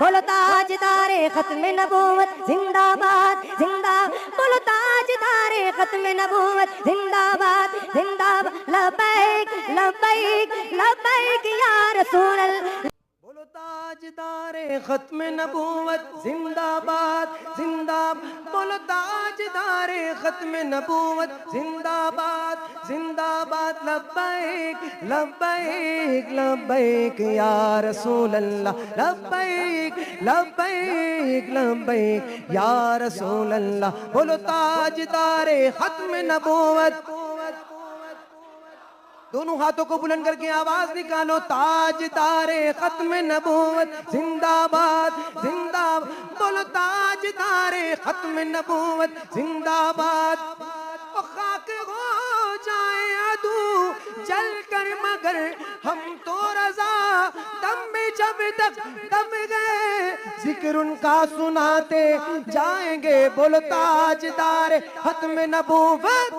बोलो ताजदारे खत्म नबूवत जिंदाबाद जिंदाबाद, बोलो ताजदारे खत्म नबूवत जिंदाबाद जिंदाबाद, लब्बैक लब्बैक लब्बैक या रसूल अल्लाह। बोलो ताजदारे खत्म नबूवत जिंदाबाद जिंदाबाद, बोलो ताजदारे खत्म नबूवत जिंदाबाद जिंदाबाद, लब्बैक लब्बैक लब्बैक या रसूल अल्लाह, लब्बैक लब्बैक लब्बैक या रसूल अल्लाह। बोलो ताजदारे खत्म नबूवत, दोनों हाथों को बुलंद करके आवाज निकालो, ताजदारे खत्म नबूवत जिंदाबाद जिंदाबाद, बोलो ताजदारे खत्म नबूवत जिंदाबाद। खाक हो जाए अदू जल कर मगर हम तो रजा दम में जब तक दम गए जिक्र उनका सुनाते जाएंगे। बोलो ताजदारे खत्म नबूवत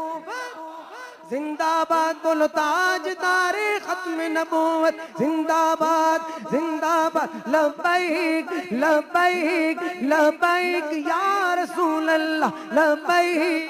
जिंदाबाद, बोलो ताजदारे खत्म नबूवत जिंदाबाद जिंदाबाद, लब्बैक लब्बैक लब्बैक या रसूल अल्लाह, लब्बैक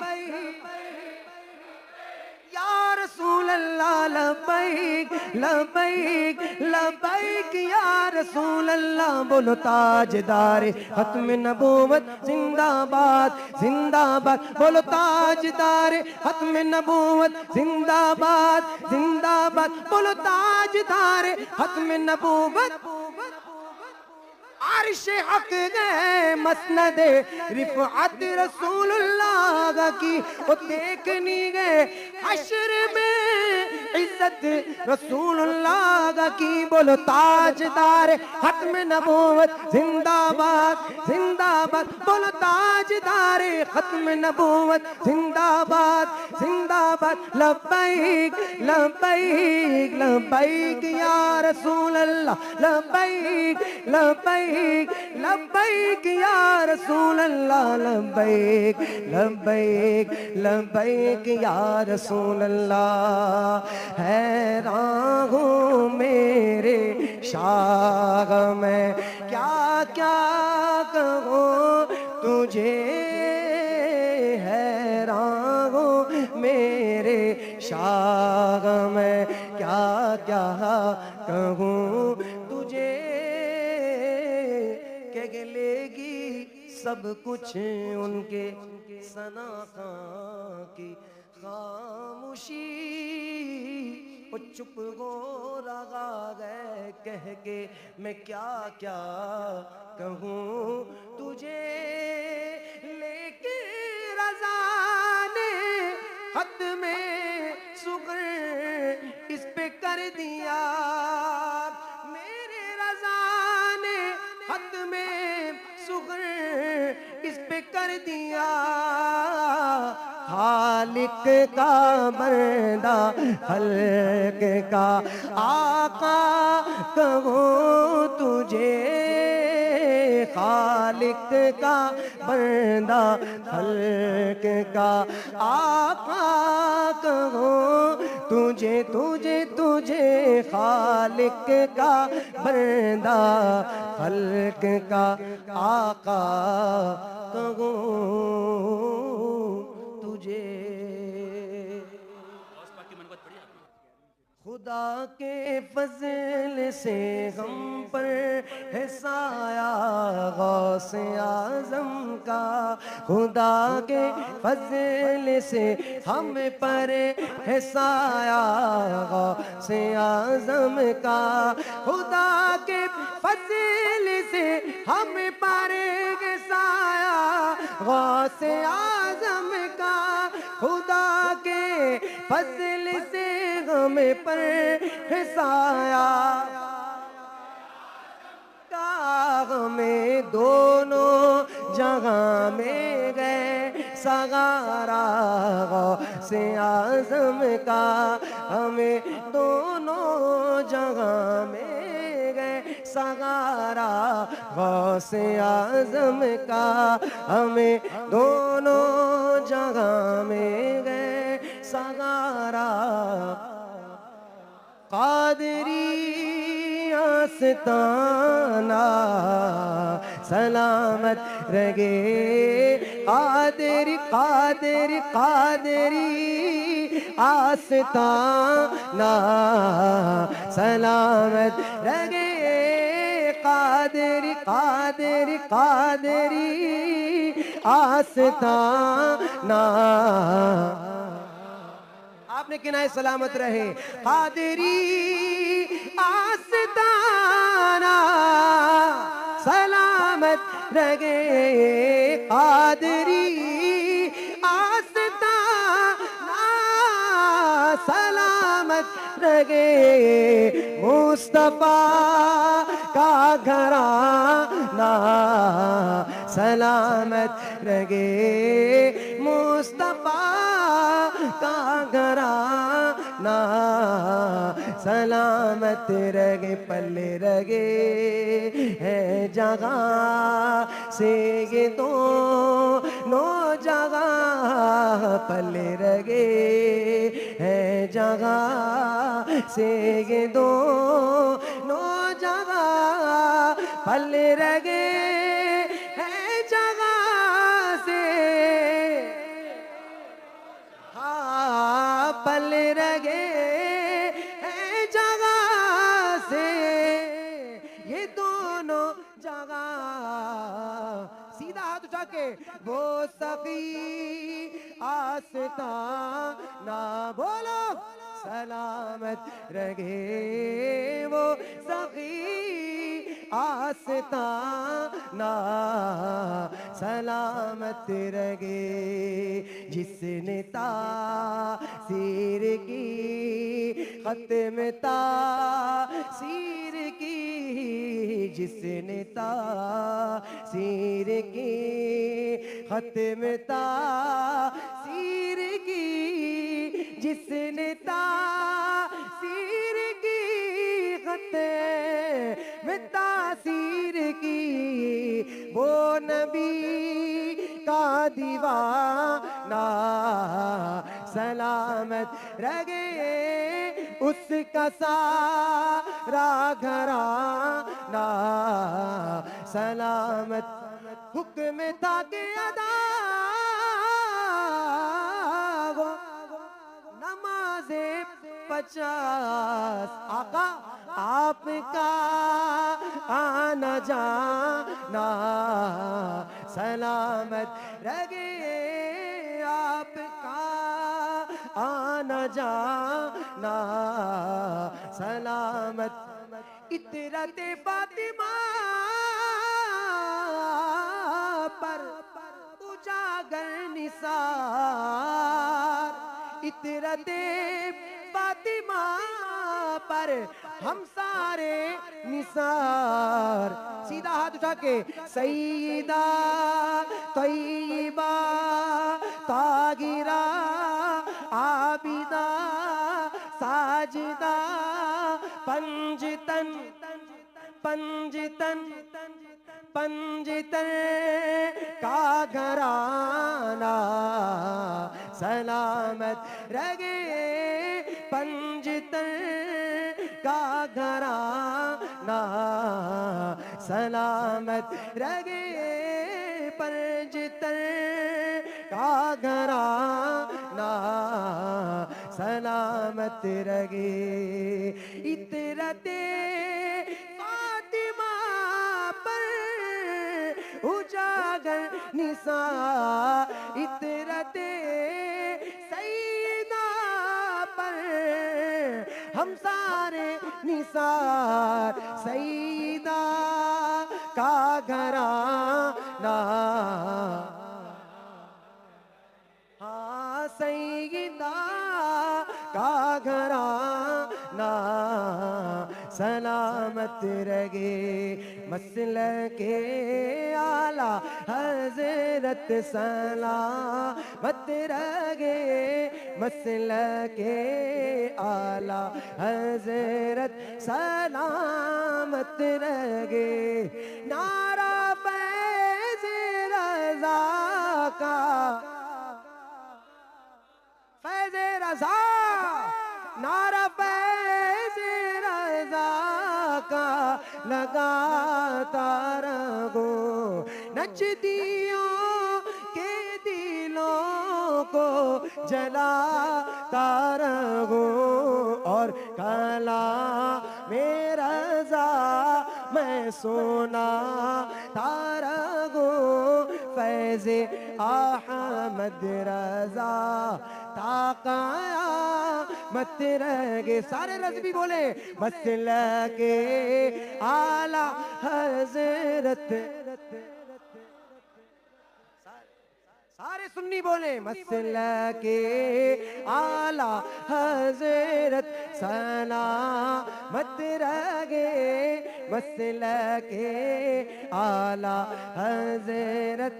या रसूल अल्लाह, लब्बैक लब्बैक लब्बैक या रसूल अल्लाह। बोलो ताजदारे खत्म नबूवत जिंदाबाद जिंदाबाद, बोलो ताजदारे खत्म नबूवत जिंदाबाद जिंदाबाद, बोलो ताजदारे खत्म नबूवत। अर्श हक गए मसनद रिफ़अत रसूलुल्लाह की, वो देखनी गए हश्र में इज्जत रसूलुल्लाह की। बोलो ताजदार खत्म नबूवत जिंदाबाद जिंदाबाद, बोलो ताजदार खत्म नबूवत जिंदाबाद जिंदाबाद, लब्बैक लब्बैक लब्बैक या रसूल अल्लाह, लब्बैक लब्बैक लब्बैक या रसूल अल्लाह, लब्बैक लब्बैक लब्बैक या रसूल अल्लाह। हैरान हूँ मेरे शाह मैं क्या क्या कहूँ तुझे, हैरान हूँ मेरे शाह मैं क्या क्या कहूँ तुझे। लेगी सब कुछ उनके सना की खामोशी, वो चुप हो रहा है कह के मैं क्या क्या कहूँ तुझे। लेके रज़ा ने हद में सुग़र इस पे कर दिया, मेरे रज़ा ने हद में सुग़र इस पे कर दिया। खालिक का बंदा खल्क का आका कहूँ तुझे, खालिक का बंदा खल्क का आका कहूँ तुझे तुझे तुझे, खालिक का बंदा खल्क का आका कहूँ तुझे। खुदा के फज़ल से हम पर है साया गौसे आज़म का, खुदा के फज़ल से हम पर है साया गौसे आज़म का, खुदा के फज़ल से हम पर है साया गौसे आज़म का, खुदा के फज़ल से हमें पर है साया का, हमें दोनों जगह में गए सगारा से आज़म का, हमें दोनों जगह में गए सगारा से आज़म का, हमें दोनों जगह में गए सगारा। कादरी आस्ताना सलामत रगे कादरी कादरी कादरी आस्ताना सलामत रगे कादरी कादरी कादरी आस्ताना आपने किनाए सलामत रहे कादरी आस्ताना सलामत रगे कादरी आस्ताना सलामत रगे मुस्तफा का घराना सलामत रगे मुस्तफा का घराना सलामत रगे पल्ले रगे है जगह से ये दो नो जगह पल्ले रगे है जगह से ये दो नो जगह पल्ले रगे है जगह से हाँ पल्ले रगे है जगह से ये दोनों जगह सीधा हाथ उठा के वो सखी आस्ताना बोलो सलामत रगे वो सखी आस्ताना सलामत रगे जिसने तासीर की खत्म तासीर की जिसने तासीर की खत्म तासीर की जिसने तासीर की खत्म तासीर की वो नबी का दीवाना सलामत रगे उसका सारा घराना सलामत हुक्म था के अदा हो नमाज़े 50 आका आपका आना जाना सलामत रगे आपका आना जाना सलामत इतरते फातिमा पर उजागर निसार इतरते फातिमा पर हम सारे निसार सीधा हाथ उठा के सईदा तैयबा तागिरा आबिदा साजिदा पंजतन पंजतन पंजतन का घराना सलामत रगे पंजतन का घराना सलामत रगे पंजतन का घराना सलामत रगे इतरते फातिमा पर उजागर निसा इतरते सईदा पर हम सारे निसार सईदा का घराना हाँ सईदा का घराना सलामत रगे मसलके आला हजरत सलामत रगे मसलके आला हजरत सलामत रगे नारा फैज़ रज़ा का फैज़ रज़ा नारा फैज़ रज़ा का लगाता रहो नजदियों के दिलों को जलाता रहूं और कला मेरा रज़ा मैं सुना रहूं फैज़े अहमद रज़ा ताकाया मत रगे। सारे रज़वी बोले मसलके आला हज़रत, सारे सुन्नी बोले मसलके आला हज़रत सलामत रगे, मसलके आला हज़रत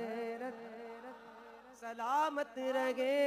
सलामत रगे।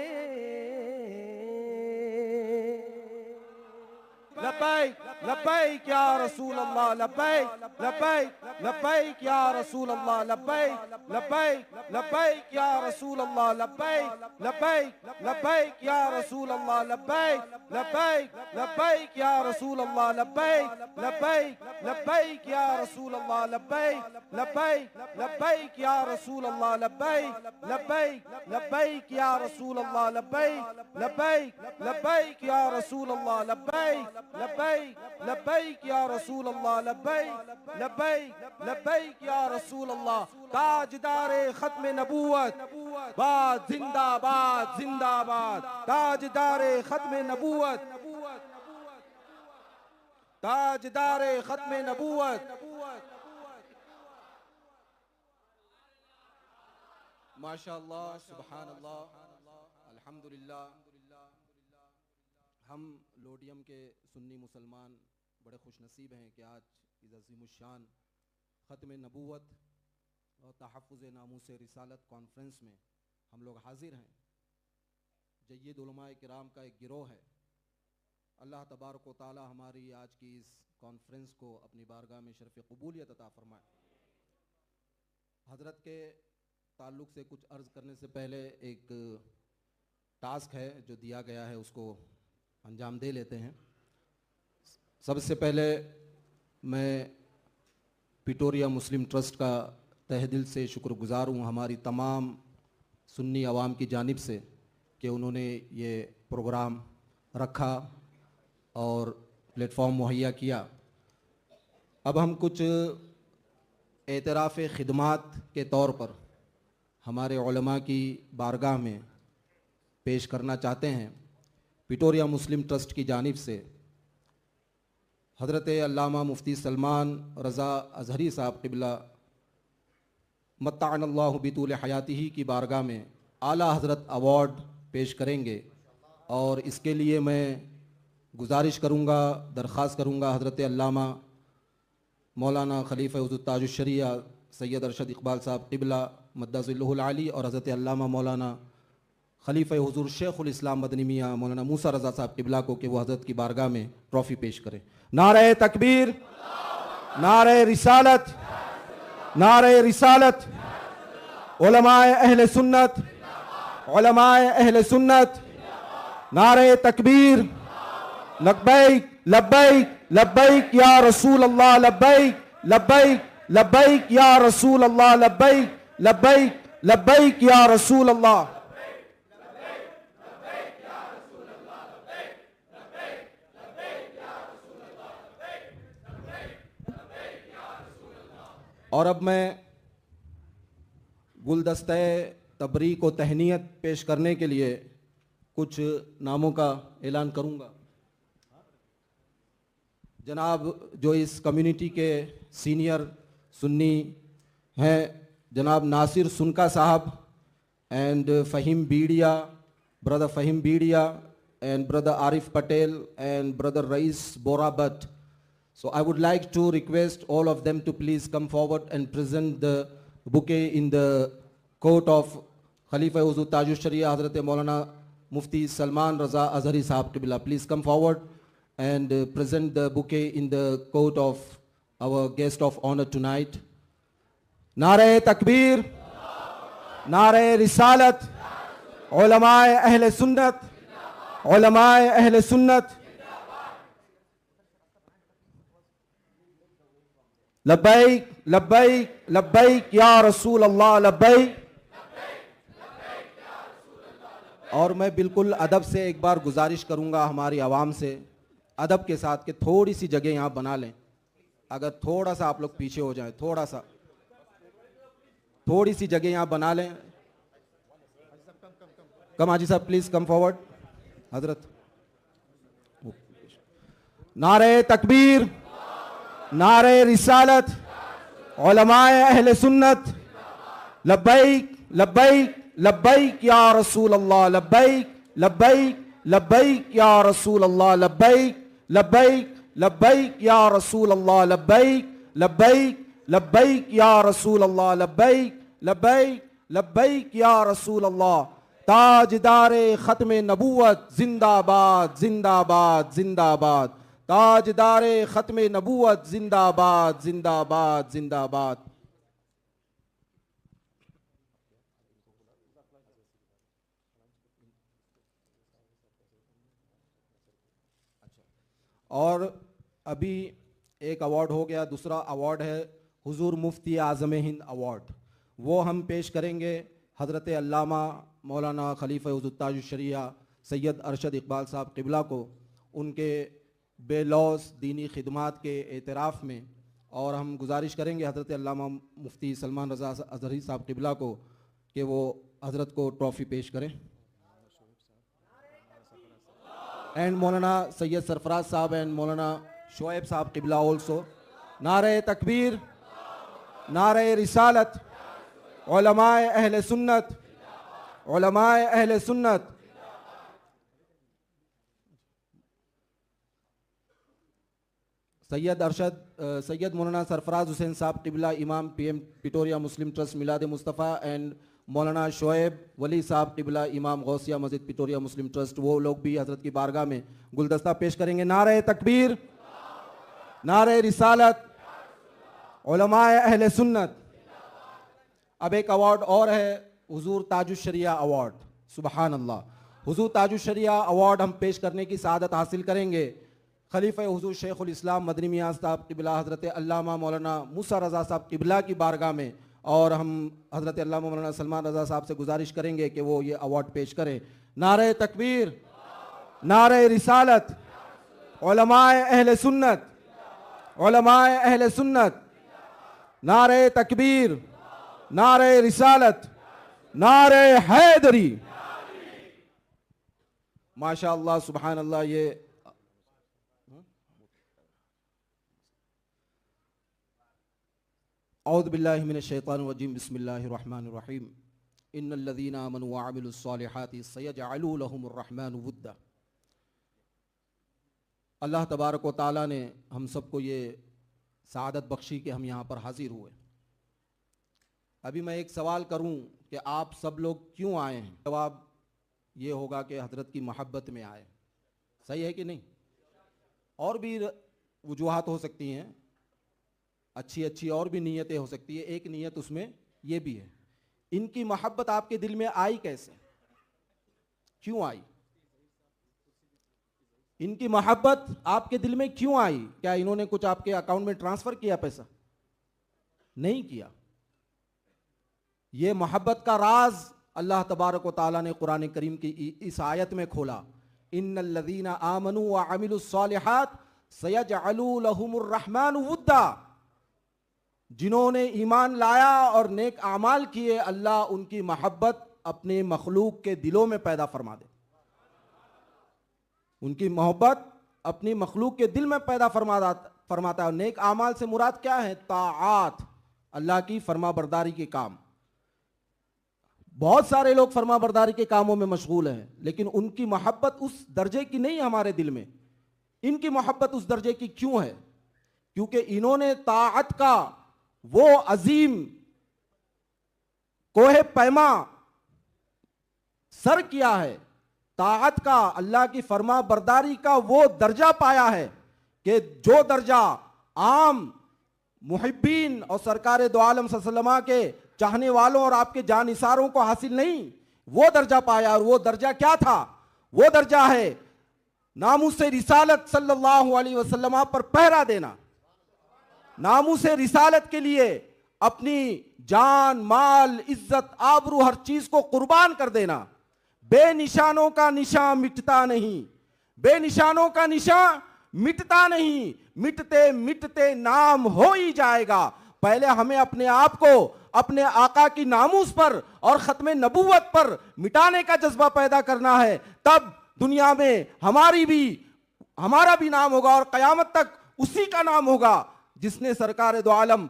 लब्बैक लब्बैक या रसूल अल्लाह, लब्बैक लब्बैक लब्बैक या रसूल अल्लाह, लब्बैक लब्बैक लब्बैक या रसूल अल्लाह, लब्बैक लब्बैक लब्बैक या रसूल अल्लाह, लब्बैक लब्बैक लब्बैक या रसूल अल्लाह, लब्बैक लब्बैक लब्बैक या रसूल अल्लाह, लब्बैक लब्बैक लब्बैक या रसूल अल्लाह, लब्बैक लब्बैक लब्बैक या रसूल अल्लाह, लब्बैक लब्बैक लब्बैक या रसूल अल्लाह, लब्बैक लब्बैक लब्बैक या रसूल अल्लाह, लब्बैक लब्बैक लब्बैक या रसूल अल्लाह। ताजदारे खत्म नबूवत बाद जिंदाबाद जिंदाबाद, ताजदारे खत्म नबूवत, ताजदारे खत्म नबूवत। माशाअल्लाह, सुभानअल्लाह, अल्हम्दुलिल्लाह। हम लोडियम के सुन्नी मुसलमान बड़े खुश नसीब हैं कि आज इस अज़ीमुश्शान ख़त्म नबूवत और तहफ़्फ़ुज़ नामूस रिसालत कॉन्फ्रेंस में हम लोग हाजिर हैं। जय्यद उलमाए किराम का एक गिरोह है। अल्लाह तबारक व तआला हमारी आज की इस कॉन्फ्रेंस को अपनी बारगाह में शरफ़ क़बूलियत अता फ़रमाए। हज़रत के ताल्लुक़ से कुछ अर्ज़ करने से पहले एक टास्क है जो दिया गया है, उसको अंजाम दे लेते हैं। सबसे पहले मैं पिटोरिया मुस्लिम ट्रस्ट का तहे दिल से शुक्रगुज़ार हूँ हमारी तमाम सुन्नी अवाम की जानिब से कि उन्होंने ये प्रोग्राम रखा और प्लेटफॉर्म मुहैया किया। अब हम कुछ एतराफ़ ख़िदमात के तौर पर हमारे उलमा की बारगाह में पेश करना चाहते हैं। पिटोरिया मुस्लिम ट्रस्ट की जानिब से हज़रत अल्लामा मुफ्ती सलमान रज़ा अज़हरी साहब क़िबला मत्ताअनल्लाहु बितूल हयातिही की बारगाह में आला हज़रत अवार्ड पेश करेंगे और इसके लिए मैं गुजारिश करूँगा, दरख्वास्त करूँगा हज़रत अल्लामा मौलाना खलीफ़ा हुज़ूर ताजुश्शरिया सैयद अरशद इक़बाल साहब क़िबला मद्दज़िल्लुहुल आली और हज़रत अल्लामा मौलाना खलीफ़ा हुज़ूर शेखुल इस्लाम मदनी मियाँ मौलाना मूसा रज़ा साहब क़िबला को कि वो हज़रत की बारगाह में ट्रॉफ़ी पेश करें। नारे तकबीर, नारे रिसालत, नारे रिसालत। उलमाए अहले सुन्नत, उलमाए अहले सुन्नत, नारे तकबीर, लब्बैक लब्बैक लब्बैक या रसूल अल्लाह, लब्बैक लब्बैक लब्बैक या रसूल अल्लाह, लब्बैक लब्बैक लब्बैक या रसूल अल्लाह। और अब मैं गुलदस्ते तबरीक व तहनीयत पेश करने के लिए कुछ नामों का ऐलान करूंगा। जनाब जो इस कम्युनिटी के सीनियर सुन्नी हैं, जनाब नासिर सुनका साहब and Fahim Bidiya, brother Fahim Bidiya and brother Arif Patel and brother Rais Bora Bhatt. So I would like to request all of them to please come forward and present the bouquet in the court of Khalifa Huzzur Tajush Sharia Hazrat Maulana Mufti Salman Raza Azhari Sahab Qibla. Please come forward and present the bouquet in the court of our guest of honor tonight. Nare Takbir, Nare Risalat, Ulamae Ahle Sunnat, Ulamae Ahle Sunnat. लब्बैक लब्बैक लब्बैक या रसूल अल्लाह लब्बैक। और मैं बिल्कुल अदब से एक बार गुजारिश करूंगा हमारी आवाम से, अदब के साथ, कि थोड़ी सी जगह यहाँ बना लें। अगर थोड़ा सा आप लोग पीछे हो जाएं, थोड़ी सी जगह यहाँ बना लें। कम हाजी साहब प्लीज कम फॉरवर्ड। हजरत नारे तकबीर, नारे रिसालत, उलमाए अहले सुन्नत, लब्बैक लब्बैक लब्बैक या रसूल अल्लाह लब्बैक लब्बैक लब्बैक या रसूल अल्लाह लब्बैक लब्बैक लब्बैक या रसूल अल्लाह लब्बैक लब्बैक लब्बैक या रसूल अल्लाह लब्बैक लब्बैक लब्बैक या रसूल अल्लाह। ताजदारे खत्म नबूवत जिंदाबाद जिंदाबाद जिंदाबाद। ताजदारे खत्म नबूवत जिंदाबाद जिंदाबाद जिंदाबाद। और अभी एक अवार्ड हो गया, दूसरा अवार्ड है हुजूर मुफ्ती आज़म हिंद अवार्ड। वो हम पेश करेंगे हज़रत अल्लामा मौलाना खलीफा हुज़ूर ताजुश्शरिया सैयद अरशद इकबाल साहब क़िबला को उनके बेलौस दीनी खिदमात के एतराफ़ में। और हम गुजारिश करेंगे हज़रत अल्लामा मुफ्ती सलमान रज़ा अज़हरी साहब क़िबला को कि वो हज़रत को ट्रॉफ़ी पेश करें। एंड मौलाना सैयद सरफराज साहब एंड मौलाना शोएब साहब क़िबला ऑल्सो। नारे तकबीर, नारे रिसालत, उलमाए अहले सुन्नत, उलमाए अहले सुन्नत। सैयद मौलाना सरफराज हुसैन साहब क़िबला इमाम PM पिटोरिया मुस्लिम ट्रस्ट मिलाद मुस्तफ़ा एंड मौलाना शोएब वली साहब क़िबला इमाम गौसिया मस्जिद पिटोरिया मुस्लिम ट्रस्ट, वो लोग भी हज़रत की बारगाह में गुलदस्ता पेश करेंगे। नारे तकबीर, नारे रिसालत, उलमाए अहले सुन्नत। अब एक अवार्ड और है हुजूर ताजुश्शरिया अवार्ड। सुबहान अल्लाह। हुजूर ताजुश्शरिया अवार्ड हम पेश करने की सआदत हासिल करेंगे खलीफा हुजूर शेखुल इस्लाम मदनी मियां साहब क़िबला हज़रत अल्लामा मौलाना मूसा रज़ा साहब क़िबला की बारगाह में। और हम हज़रत अल्लामा मौलाना सलमान रज़ा साहब से गुजारिश करेंगे कि वो ये अवार्ड पेश करें। नारे तकबीर, नारे रिसालत, उलमाए अहले सुन्नत, उलमाए अहले सुन्नत। नारे तकबीर, नारे रिसालत, नारे हैदरी। माशा अल्लाह सुबहान अल्लाह। ये औज़ु बिल्लाहि मिनश शैतानिर रजीम बिस्मिल्लाहिर रहमानिर रहीम। इन्नल्लज़ीना आमनू व अमिलुस सालिहाति सयजअलु लहुमुर रहमानु वुद्दा। अल्लाह तबारक व तआला ने हम सबको ये सआदत बख्शी कि हम यहाँ पर हाजिर हुए। अभी मैं एक सवाल करूं कि आप सब लोग क्यों आए हैं? जवाब ये होगा कि हज़रत की मोहब्बत में आए। सही है कि नहीं? और भी वजूहात हो सकती हैं, अच्छी अच्छी और भी नीयतें हो सकती है। एक नीयत उसमें ये भी है, इनकी मोहब्बत आपके दिल में आई कैसे, क्यों आई? इनकी मोहब्बत आपके दिल में क्यों आई? क्या इन्होंने कुछ आपके अकाउंट में ट्रांसफर किया पैसा? नहीं किया। ये मोहब्बत का राज अल्लाह तबारक व तआला ने कुरान करीम की इस आयत में खोला। इन्नल्लज़ीना आमनू व अमिलुस सालिहात सयजअलु लहुमुर रहमानु वुद्दा। जिन्होंने ईमान लाया और नेक आमाल किए, अल्लाह उनकी मोहब्बत अपने मखलूक के दिलों में पैदा फरमा दे। उनकी मोहब्बत अपनी मखलूक के दिल में पैदा फरमाता है। नेक आमाल से मुराद क्या है? ताआत, अल्लाह की फरमाबरदारी के काम। बहुत सारे लोग फरमाबरदारी के कामों में मशगूल हैं, लेकिन उनकी मोहब्बत उस दर्जे की नहीं हमारे दिल में। इनकी मोहब्बत उस दर्जे की क्यों है? क्योंकि इन्होंने ताअत का वो अजीम कोहे पैमा सर किया है, ताअत का, अल्लाह की फरमा बरदारी का वो दर्जा पाया है कि जो दर्जा आम मुहिब्बीन और सरकार दो आलम सल्लल्लाहु के चाहने वालों और आपके जानिसारों को हासिल नहीं, वो दर्जा पाया। और वो दर्जा क्या था? वो दर्जा है नामूस रिसालत सल्लल्लाहु अलैहि वसल्लम पर पहरा देना। नामूस रिसालत के लिए अपनी जान, माल, इज्जत, आबरू, हर चीज को कुर्बान कर देना। बेनिशानों का निशान मिटता नहीं, बेनिशानों का निशान मिटता नहीं, मिटते मिटते नाम हो ही जाएगा। पहले हमें अपने आप को अपने आका की नामूस पर और खत्म नबूवत पर मिटाने का जज्बा पैदा करना है, तब दुनिया में हमारा भी नाम होगा और कयामत तक उसी का नाम होगा जिसने सरकार दो आलम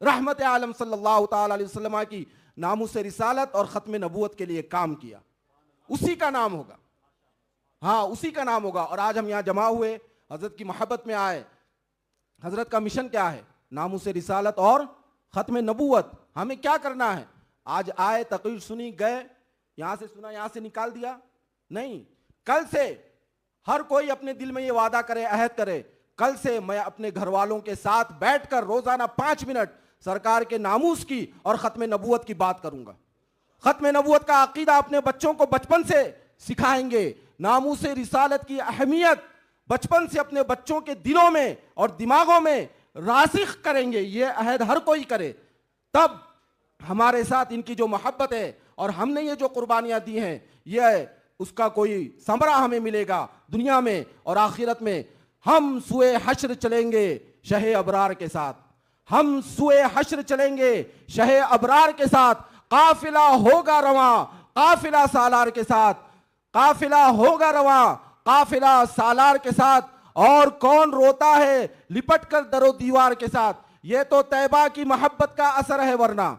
रहमत आलम सल्लल्लाहु ताला अलैहि वसल्लम की नामूस रिसालत और खत्म नबूवत के लिए काम किया। उसी का नाम होगा, हाँ उसी का नाम होगा। और आज हम यहाँ जमा हुए हजरत की मोहब्बत में आए। हजरत का मिशन क्या है? नामूस रिसालत और खत्म नबूवत। हमें क्या करना है? आज आए, तकरीर सुनी, गए, यहां से सुना, यहां से निकाल दिया, नहीं। कल से हर कोई अपने दिल में ये वादा करे, अहद करे, कल से मैं अपने घर वालों के साथ बैठकर रोजाना 5 मिनट सरकार के नामूस की और खत्म नबूवत की बात करूंगा। खत्म नबूवत का अकीदा अपने बच्चों को बचपन से सिखाएंगे। नामूस रिसालत की अहमियत बचपन से अपने बच्चों के दिलों में और दिमागों में रासिख करेंगे। ये अहद हर कोई करे, तब हमारे साथ इनकी जो मोहब्बत है और हमने ये जो कुर्बानियां दी हैं, ये उसका कोई समरा हमें मिलेगा दुनिया में और आखिरत में। हम सुए हश्र चलेंगे शहे अबरार के साथ, हम सुए हश्र चलेंगे शहे अबरार के साथ। काफिला होगा रवां, काफिला सालार के साथ, काफिला होगा रवां, काफिला सालार के साथ। और कौन रोता है लिपट कर दरो दीवार के साथ। ये तो तैबा की मोहब्बत का असर है, वरना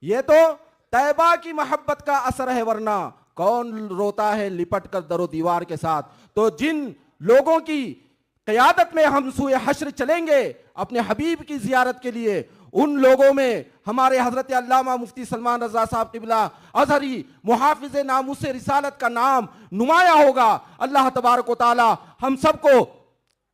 ये तो तैबा की मोहब्बत का असर है, वरना कौन रोता है लिपट कर दरो दीवार के साथ। तो जिन लोगों की क़यादत में हम सुए हश्र चलेंगे अपने हबीब की जियारत के लिए, उन लोगों में हमारे हजरत अल्लामा मुफ्ती सलमान रजा साहब क़िबला अज़हरी मुहाफिज़ नामूस रिसालत का नाम नुमाया होगा। अल्लाह तबारक व तआला हम सबको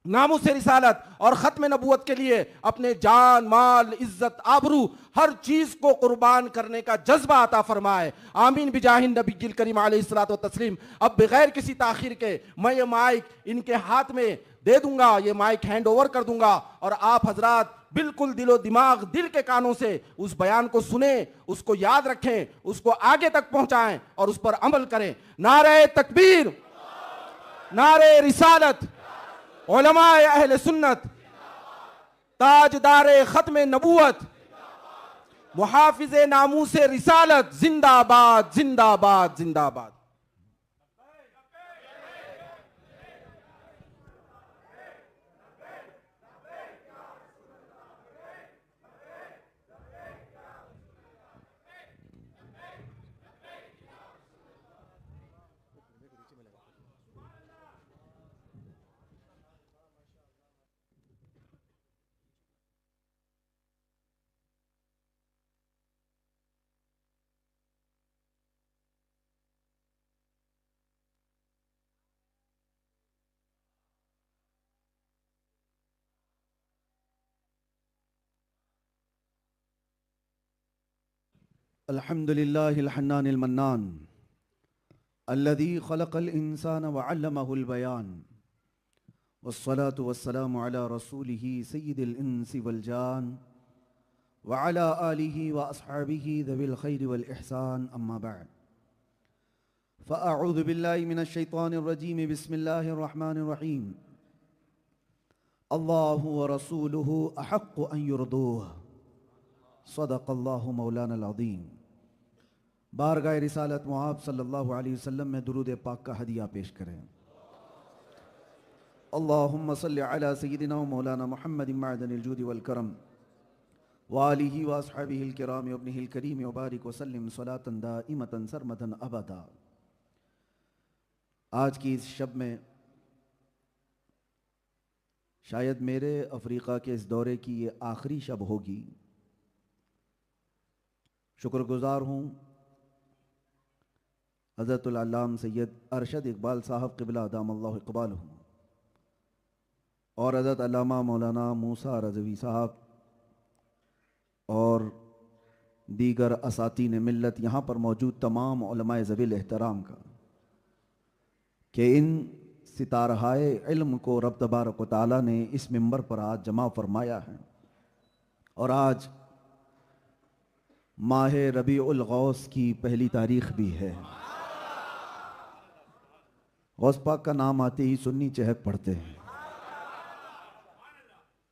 नामूस रिसालत और खत्म नबूवत के लिए अपने जान, माल, इज्जत, आबरू, हर चीज को कुर्बान करने का जज्बा अता फरमाए। आमीन बिजाहिन नबील करीम अलैहिस्सलातु व तस्लीम। अब बगैर किसी ताखीर के मैं ये माइक इनके हाथ में दे दूंगा, ये माइक हैंड ओवर कर दूंगा और आप हजरात बिल्कुल दिलो दिमाग, दिल के कानों से उस बयान को सुने, उसको याद रखें, उसको आगे तक पहुंचाएं और उस पर अमल करें। नारे तकबीर, नारे रिसालत, उलमाए अहले सुन्नत, ताजदारे खत्म नबूवत, मुहाफिज़े नामूसे रिसालत, जिंदाबाद जिंदाबाद जिंदाबाद। अल्हम्दुलिल्लाहिल हन्नानिल मन्नान अल्लज़ी खलक़ल इंसान व अल्लमहुल बयान वस्सलातु वस्सलामु अला रसूलिही सय्यिदिल इंसी वल जान व अला आलिही व अस्हाबिही ज़विल खैरि वल इहसान, अम्मा बअद। फ़अऊज़ु बिल्लाहि मिनश शैतानिर रजीम, बिस्मिल्लाहिर रहमानिर रहीम। अल्लाहु व रसूलुहु अहक्कु अन युरदूह, सदक़ल्लाहु मौलानल अज़ीम। बारगाह रिसालत मुआब सल्लल्लाहु अलैहि वसल्लम में दुरूद पाक का हदिया पेश करें। अल्लाहुम्मा सल्लि अला सय्यिदिना व मौलाना मुहम्मदिन मअदनिल जूदि वल करम व आलिहि व अस्हाबिहिल किराम व इब्निहिल करीम व बारिक व सल्लिम सलातन दाइमतन सरमदन अबदा। आज की इस शब में शायद मेरे अफ्रीका के इस दौरे की ये आखिरी शब होगी। शुक्रगुजार हूँ हज़रतुल अल्लाम सैयद अरशद इकबाल साहब क़िबला अदामल्लाहु इक़बालहु और हज़रत अल्लामा मौलाना मूसा रज़वी साहब और दीगर असातीन मिल्लत, यहाँ पर मौजूद तमाम उलमाए ज़वील एहतराम का, कि इन सितारहाए इल्म को रब तबारक व तआला ने इस मिंबर पर आज जमा फरमाया है। और आज माह रबीउल गौस की पहली तारीख भी है। गौस पाक का नाम आते ही सुन्नी चहक पड़ते हैं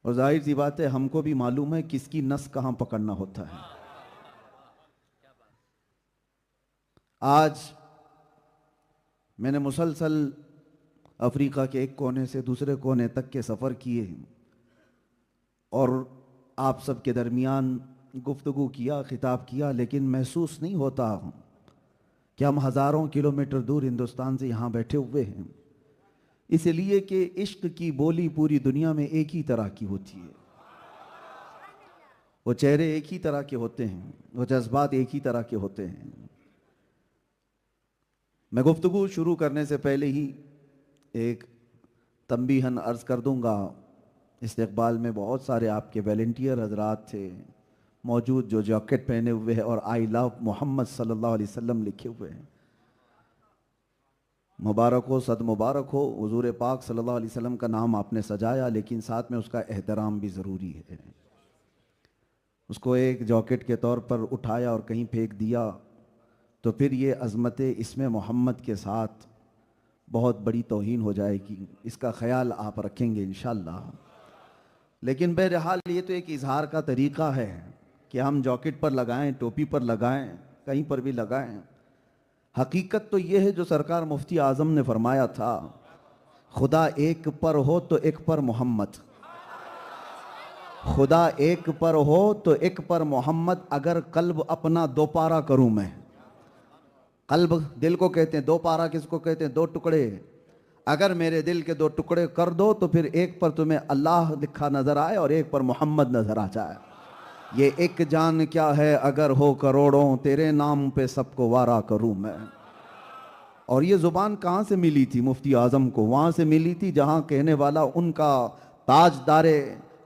और जाहिर सी बात है हमको भी मालूम है किसकी नस कहां पकड़ना होता है। आज मैंने मुसलसल अफ्रीका के एक कोने से दूसरे कोने तक के सफ़र किए और आप सब के दरमियान गुफ्तगू किया, खिताब किया, लेकिन महसूस नहीं होता कि हम हज़ारों किलोमीटर दूर हिंदुस्तान से यहाँ बैठे हुए हैं, इसलिए कि इश्क की बोली पूरी दुनिया में एक ही तरह की होती है। वो चेहरे एक ही तरह के होते हैं, वो जज्बात एक ही तरह के होते हैं। मैं गुफ्तगू शुरू करने से पहले ही एक तंबीहन अर्ज़ कर दूंगा। इस्तकबाल में बहुत सारे आपके वॉलंटियर हजरात थे मौजूद जो जैकेट पहने हुए हैं और आई लव मोहम्मद सल्लल्लाहु अलैहि वसल्लम लिखे हुए हैं। मुबारक हो, सद मुबारक हो। हुजूर पाक सल्लल्लाहु अलैहि वसल्लम का नाम आपने सजाया, लेकिन साथ में उसका एहतराम भी ज़रूरी है। उसको एक जैकेट के तौर पर उठाया और कहीं फेंक दिया तो फिर ये अज़मत इसमें मोहम्मद के साथ बहुत बड़ी तौहीन हो जाएगी। इसका ख्याल आप रखेंगे इंशाअल्लाह। लेकिन बहरहाल ये तो एक इजहार का तरीक़ा है कि हम जैकेट पर लगाएं, टोपी पर लगाएं, कहीं पर भी लगाएं। हकीकत तो ये है जो सरकार मुफ्ती आज़म ने फरमाया था, खुदा एक पर हो तो एक पर मोहम्मद, खुदा एक पर हो तो एक पर मोहम्मद। अगर कल्ब अपना दो पारा करूं मैं, कल्ब दिल को कहते हैं, दो पारा किसको कहते हैं? दो टुकड़े। अगर मेरे दिल के दो टुकड़े कर दो तो फिर एक पर तुम्हें अल्लाह लिखा नजर आए और एक पर मोहम्मद नजर आ जाए। ये एक जान क्या है अगर हो करोड़ों, तेरे नाम पे सबको वारा करूं मैं। और ये जुबान कहाँ से मिली थी मुफ्ती आज़म को? वहाँ से मिली थी जहाँ कहने वाला उनका ताजदारे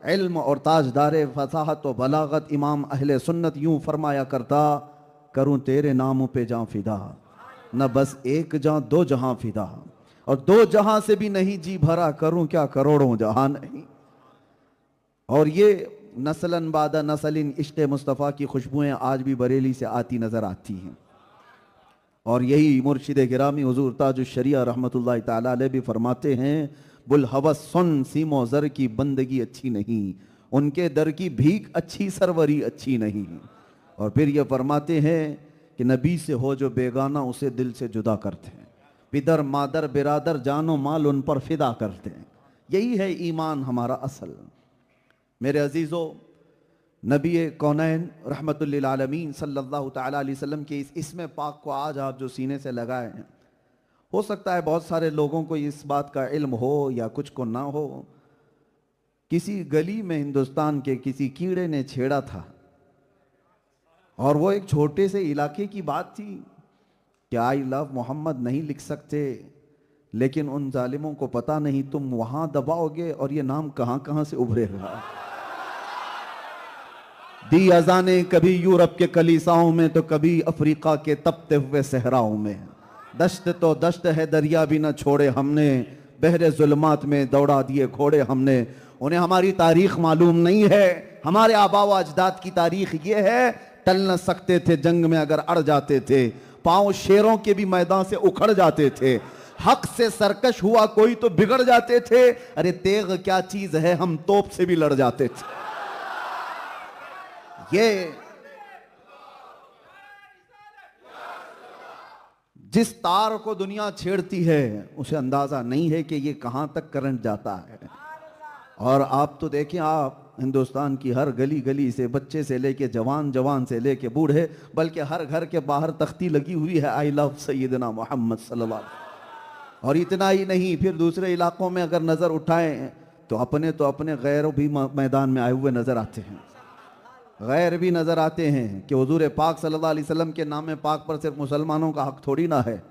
इल्म और ताजदारे फसाहत व बलागत इमाम अहले सुन्नत यूं फरमाया करता, करूं तेरे नामों पे जां फिदा, न बस एक जां दो जहां फिदा, और दो जहां से भी नहीं जी भरा, करूं क्या करोड़ों जहां नहीं। और ये नस्लन बादा नस्लिन इश्क़ मुस्तफ़ा की खुशबुएं आज भी बरेली से आती नजर आती हैं। और यही मुर्शिद गिरामी हुजूर ताजुश शरिया रहमतुल्लाह ताला अलैह भी फरमाते हैं, बुल हवस सुन सीमो ज़र की बंदगी अच्छी नहीं, उनके दर की भीख अच्छी सरवरी अच्छी नहीं। और फिर ये फरमाते हैं कि नबी से हो जो बेगाना उसे दिल से जुदा करते हैं, पिदर मादर बिरादर जानो माल उन पर फिदा करते हैं। यही है ईमान हमारा असल। मेरे अजीज़ों, नबी कौनैन रहमतुल लिल आलमीन सल्लल्लाहु ताला अलैहि वसल्लम के इस इसमें पाक को आज आप जो सीने से लगाए हैं, हो सकता है बहुत सारे लोगों को इस बात का इल्म हो या कुछ को ना हो। किसी गली में हिंदुस्तान के किसी कीड़े ने छेड़ा था और वो एक छोटे से इलाके की बात थी कि आई लव मोहम्मद नहीं लिख सकते, लेकिन उन जालिमों को पता नहीं तुम वहां दबाओगे और ये नाम कहां कहां से उभरेगा। दी अजाने कभी यूरोप के कलीसाओं में तो कभी अफ्रीका के तपते हुए सहराओं में, दश्त तो दश्त है दरिया भी न छोड़े हमने, बहरे जुल्मात में दौड़ा दिए घोड़े हमने। उन्हें हमारी तारीख मालूम नहीं है, हमारे आबा व अजदाद की तारीख ये है, टल न सकते थे जंग में अगर अड़ जाते थे, पांव शेरों के भी मैदान से उखड़ जाते थे, हक से सरकश हुआ कोई तो बिगड़ जाते थे, अरे तेग क्या चीज है हम तोप से भी लड़ जाते थे। ये जिस तार को दुनिया छेड़ती है उसे अंदाजा नहीं है कि ये कहां तक करंट जाता है। और आप तो देखें, आप हिंदुस्तान की हर गली गली से, बच्चे से लेके जवान, जवान से लेके बूढ़े, बल्कि हर घर के बाहर तख्ती लगी हुई है आई लव सैयदना मोहम्मद सल्लल्लाहु अलैहि वसल्लम। और इतना ही नहीं, फिर दूसरे इलाकों में अगर नजर उठाएं तो अपने गैर भी मैदान में आए हुए नजर आते हैं, गैर भी नजर आते हैं कि हुजूर पाक सल्लल्लाहु अलैहि वसल्लम के नाम पाक पर सिर्फ मुसलमानों का हक थोड़ी ना है।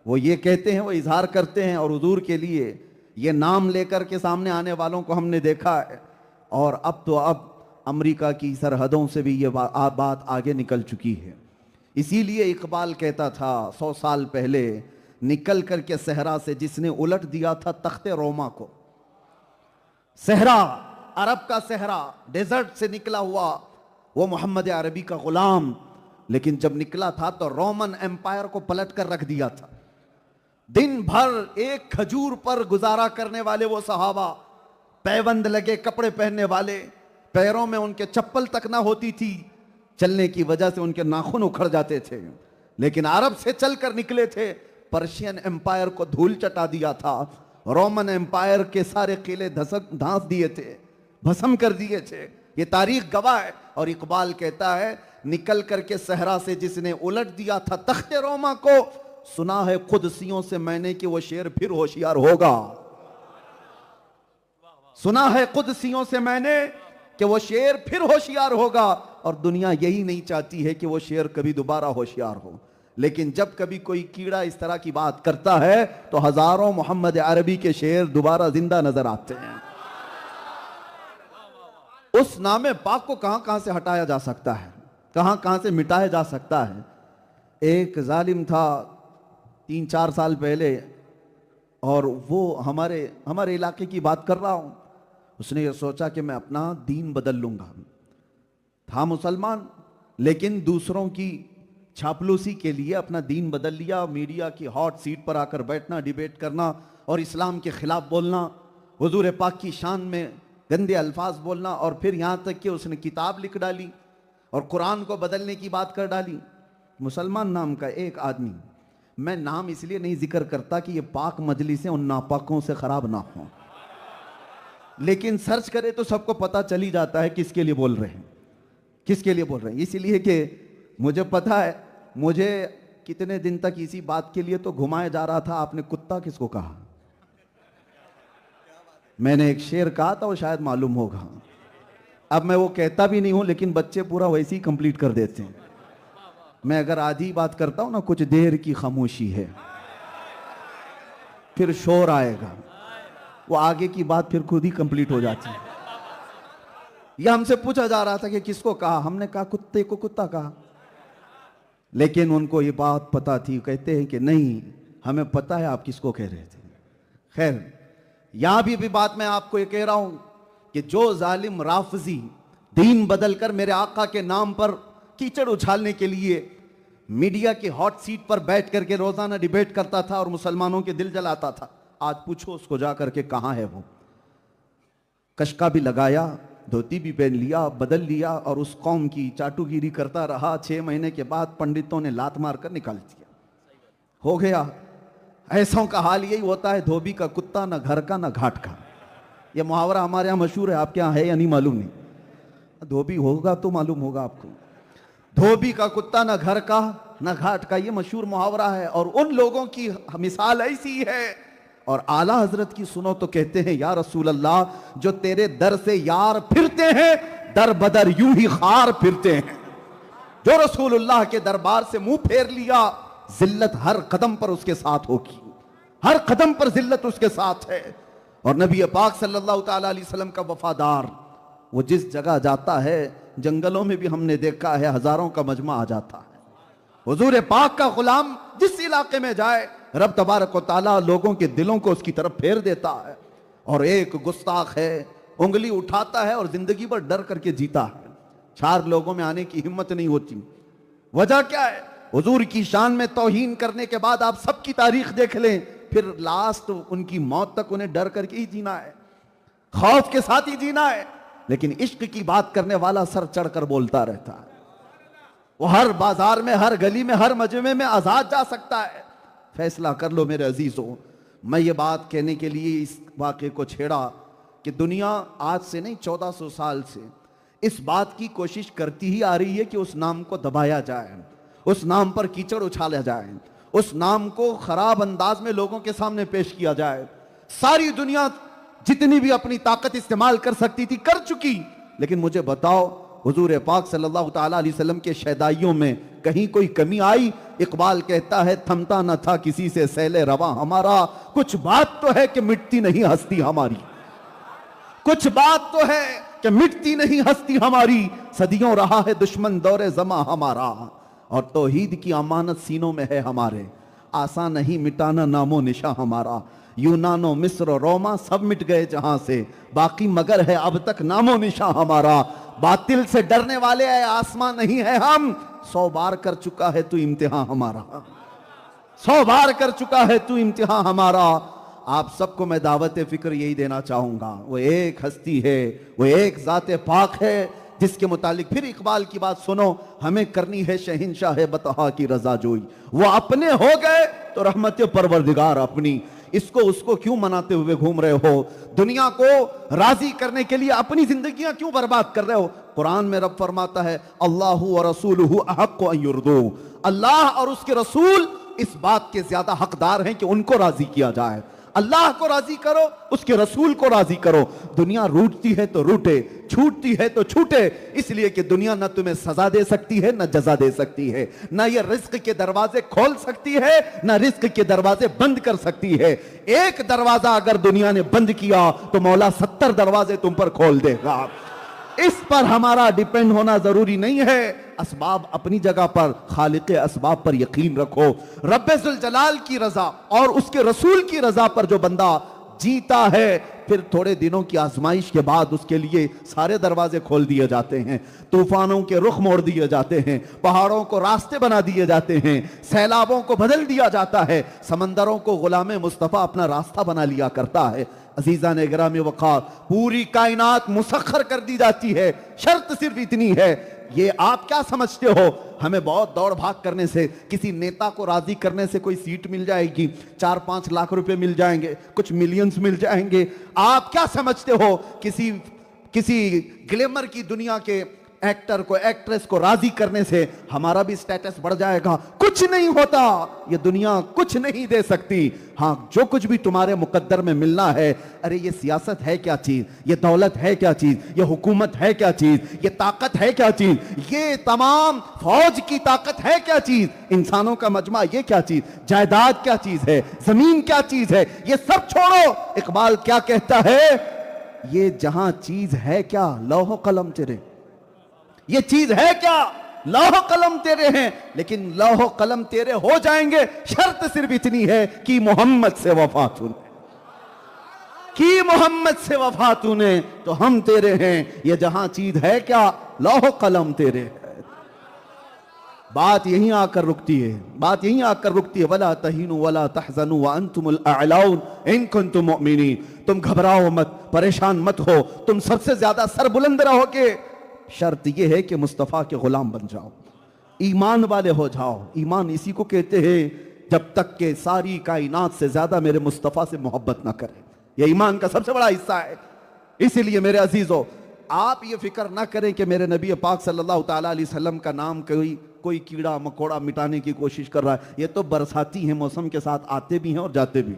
वो ये कहते हैं, वो इजहार करते हैं, और हुजूर के लिए ये नाम लेकर के सामने आने वालों को हमने देखा है। और अब अमेरिका की सरहदों से भी ये बात आगे निकल चुकी है। इसीलिए इकबाल कहता था 100 साल पहले, निकल करके सहरा से जिसने उलट दिया था तख्ते रोमा को, सहरा अरब का सहरा, डेजर्ट से निकला हुआ वो मोहम्मद अरबी का गुलाम, लेकिन जब निकला था तो रोमन एम्पायर को पलट कर रख दिया था। दिन भर एक खजूर पर गुजारा करने वाले वो सहाबा, पैबंद लगे कपड़े पहनने वाले, पैरों में उनके चप्पल तक ना होती थी, चलने की वजह से उनके नाखून उखड़ जाते थे। लेकिन अरब से चलकर निकले थे, पर्शियन एम्पायर को धूल चटा दिया था, रोमन एम्पायर के सारे किले धांस दिए थे, भस्म कर दिए थे। ये तारीख गवाह है। और इकबाल कहता है, निकल करके सहरा से जिसने उलट दिया था तख्ते रोमा को, सुना है कुदसियों से मैंने कि वो शेर फिर होशियार होगा। सुना है कुदसियों से मैंने कि वो शेर फिर होशियार होगा। और दुनिया यही नहीं चाहती है कि वो शेर कभी दोबारा होशियार हो। लेकिन जब कभी कोई कीड़ा इस तरह की बात करता है तो हजारों मोहम्मद अरबी के शेर दोबारा जिंदा नजर आते हैं। उस नामे पाक को कहां कहां से हटाया जा सकता है, कहां कहां से मिटाया जा सकता है। एक जालिम था 3-4 साल पहले, और वो हमारे इलाके की बात कर रहा हूं। उसने ये सोचा कि मैं अपना दीन बदल लूंगा। था मुसलमान, लेकिन दूसरों की छापलूसी के लिए अपना दीन बदल लिया। मीडिया की हॉट सीट पर आकर बैठना, डिबेट करना और इस्लाम के खिलाफ बोलना, हुजूर पाक की शान में गंदे अल्फाज बोलना, और फिर यहाँ तक कि उसने किताब लिख डाली और कुरान को बदलने की बात कर डाली। मुसलमान नाम का एक आदमी, मैं नाम इसलिए नहीं जिक्र करता कि ये पाक मजलिसें उन नापाकों से खराब ना हो, लेकिन सर्च करे तो सबको पता चल ही जाता है किसके लिए बोल रहे हैं, किसके लिए बोल रहे हैं। इसलिए कि मुझे पता है, मुझे कितने दिन तक इसी बात के लिए तो घुमाया जा रहा था, आपने कुत्ता किसको कहा। मैंने एक शेर कहा था, वो शायद मालूम होगा। अब मैं वो कहता भी नहीं हूं, लेकिन बच्चे पूरा वैसे ही कंप्लीट कर देते हैं। मैं अगर आधी बात करता हूं ना, कुछ देर की खामोशी है, फिर शोर आएगा, वो आगे की बात फिर खुद ही कंप्लीट हो जाती है। यह हमसे पूछा जा रहा था कि किसको कहा, हमने कहा कुत्ते को कुत्ता कहा, लेकिन उनको ये बात पता थी। कहते हैं कि नहीं, हमें पता है आप किसको कह रहे थे। खैर, यहां भी बात मैं आपको ये कह रहा हूं कि जो जालिम राफजी दीन बदलकर मेरे आका के नाम पर कीचड़ उछालने के लिए मीडिया की हॉट सीट पर बैठ करके रोजाना डिबेट करता था और मुसलमानों के दिल जलाता था, आज पूछो उसको जा करके कहां है वो। कशका भी लगाया, धोती भी पहन लिया, बदल लिया और उस कौम की चाटुगिरी करता रहा। 6 महीने के बाद पंडितों ने लात मारकर निकाल दिया, हो गया। ऐसों का हाल यही होता है, धोबी का कुत्ता, ना घर का ना घाट का। यह मुहावरा हमारे यहाँ मशहूर है, आपके यहाँ है या नहीं मालूम नहीं। धोबी होगा तो मालूम होगा आपको। धोबी का कुत्ता, ना घर का ना घाट का, ये मशहूर मुहावरा है। और उन लोगों की मिसाल ऐसी है, और आला हजरत की सुनो तो कहते हैं, या रसूल अल्लाह, जो तेरे दर से यार फिरते हैं, दर बदर यूं ही खार फिरते हैं। जो रसूलुल्लाह के दरबार से मुंह फेर लिया, जिल्लत हर कदम पर उसके साथ होगी, हर कदम पर जिल्लत उसके साथ है। और नबी पाक सल्लल्लाहु ताला अलैहि वसल्लम का वफादार, वो जिस जगह जाता है, जंगलों में भी हमने देखा है, हजारों का मजमा आ जाता है। हुजूर पाक का गुलाम जिस इलाके में जाए, रब तबारक व तआला लोगों के दिलों को उसकी तरफ फेर देता है। और एक गुस्ताख है, उंगली उठाता है और जिंदगी भर डर करके जीता है। 4 लोगों में आने की हिम्मत नहीं होती। वजह क्या है? हुजूर की शान में तौहीन करने के बाद आप सबकी तारीख देख लें, फिर लास्ट उनकी मौत तक उन्हें डर करके ही जीना है, खौफ के साथ ही जीना है। लेकिन इश्क की बात करने वाला सर चढ़कर बोलता रहता है। वो हर बाजार में, हर गली में, हर मजमे में आजाद जा सकता है। फैसला कर लो मेरे अजीजों। मैं ये बात कहने के लिए इस वाक़े को छेड़ा कि दुनिया आज से नहीं, 1400 साल से इस बात की कोशिश करती ही आ रही है कि उस नाम को दबाया जाए, उस नाम पर कीचड़ उछाला जाए, उस नाम को खराब अंदाज में लोगों के सामने पेश किया जाए। सारी दुनिया जितनी भी अपनी ताकत इस्तेमाल कर सकती थी कर चुकी, लेकिन मुझे बताओ, हुजूर पाक सल्लल्लाहु ताला अलैहि वसल्लम के शैदाइयों में कहीं कोई कमी आई? इकबाल कहता है, थमता न था किसी से सैले रवा हमारा, कुछ बात तो है कि मिटती नहीं हस्ती हमारी, कुछ बात तो है कि मिटती नहीं हस्ती हमारी, सदियों रहा है दुश्मन दौरे जमा हमारा, और तौहीद की अमानत सीनों में है हमारे। आसान नहीं मिटाना नामो निशा हमारा। यूनानो मिस्र रोमा सब मिट गए जहां से, बाकी मगर है अब तक नामो निशा हमारा। बातिल से डरने वाले है आसमां नहीं है हम, 100 बार कर चुका है तू इम्तिहान हमारा, 100 बार कर चुका है तू इम्तिहान हमारा। आप सबको मैं दावत फिक्र यही देना चाहूंगा, वो एक हस्ती है, वो एक जाते पाक है जिसके मुतालिक फिर इकबाल की बात सुनो, हमें करनी है शहंशाह बतहा की रजा जोई। वो अपने हो गए तो रहमत परवरदिगार अपनी, इसको उसको क्यों मनाते हुए घूम रहे हो? दुनिया को राजी करने के लिए अपनी जिंदगियां क्यों बर्बाद कर रहे हो? कुरान में रब फरमाता है अल्लाहु व रसूलुहु अहक्कु अन युर्दू, अल्लाह और उसके रसूल इस बात के ज्यादा हकदार हैं कि उनको राजी किया जाए। अल्लाह को राजी करो, उसके रसूल को राजी करो। दुनिया रूठती है तो रूठे, छूटती है तो छूटे, इसलिए कि दुनिया न तुम्हें सजा दे सकती है, न जजा दे सकती है, न ये रिस्क के दरवाजे खोल सकती है, न रिस्क के दरवाजे बंद कर सकती है। एक दरवाजा अगर दुनिया ने बंद किया तो मौला 70 दरवाजे तुम पर खोल देगा। इस पर हमारा डिपेंड होना जरूरी नहीं है। असबाब अपनी जगह पर, खालिक असबाब पर यकीन रखो। रब्बे जुल जलाल की रजा और उसके रसूल की रजा पर जो बंदा जीता है, फिर थोड़े दिनों की आजमाइश के बाद उसके लिए सारे दरवाजे खोल दिए जाते हैं, तूफानों के रुख मोड़ दिए जाते हैं, पहाड़ों को रास्ते बना दिए जाते हैं, सैलाबों को बदल दिया जाता है, समंदरों को गुलाम मुस्तफा अपना रास्ता बना लिया करता है। अजीजा ने गिरामी वक़ार, पूरी कायनात मुसख्खर कर दी जाती है, शर्त सिर्फ इतनी है, ये आप क्या समझते हो हमें बहुत दौड़ भाग करने से, किसी नेता को राजी करने से कोई सीट मिल जाएगी, 4-5 लाख रुपए मिल जाएंगे, कुछ मिलियंस मिल जाएंगे? आप क्या समझते हो किसी ग्लैमर की दुनिया के एक्टर को, एक्ट्रेस को राजी करने से हमारा भी स्टेटस बढ़ जाएगा? कुछ नहीं होता, ये दुनिया कुछ नहीं दे सकती। हाँ, जो कुछ भी तुम्हारे मुकद्दर में मिलना है, अरे ये सियासत है क्या चीज, ये दौलत है क्या चीज, ये हुकूमत है क्या चीज, ये ताकत है क्या चीज, ये तमाम फौज की ताकत है क्या चीज, इंसानों का मजमा ये क्या चीज, जायदाद क्या चीज है, जमीन क्या चीज है, ये सब छोड़ो। इकबाल क्या कहता है, ये जहां चीज है क्या, लौह कलम तेरे, ये चीज है क्या, लौह कलम तेरे हैं, लेकिन लौह कलम तेरे हो जाएंगे, शर्त सिर्फ इतनी है कि मोहम्मद से वफा तूने, कि मोहम्मद से वफा तूने, तो हम तेरे हैं। ये जहां चीज है क्या, लौह कलम तेरे है। बात यहीं आकर रुकती है, बात यहीं आकर रुकती है। वला तहीनु वला तहज़नु व अंतुमुल अअलाउन इन कुंतुम मुमिनीन, तुम घबराओ मत, परेशान मत हो, तुम सबसे ज्यादा सर बुलंद रहोगे। शर्त यह है कि मुस्तफ़ा के गुलाम बन जाओ, ईमान वाले हो जाओ। ईमान इसी को कहते हैं जब तक के सारी कायनात से ज्यादा मेरे मुस्तफ़ा से मोहब्बत ना करें, यह ईमान का सबसे बड़ा हिस्सा है। इसीलिए मेरे अजीजों, आप ये फिक्र ना करें कि मेरे नबी पाक सल्लल्लाहु ताला अलैहि वसल्लम का नाम कोई कीड़ा मकोड़ा मिटाने की कोशिश कर रहा है। ये तो बरसाती है, मौसम के साथ आते भी हैं और जाते भी।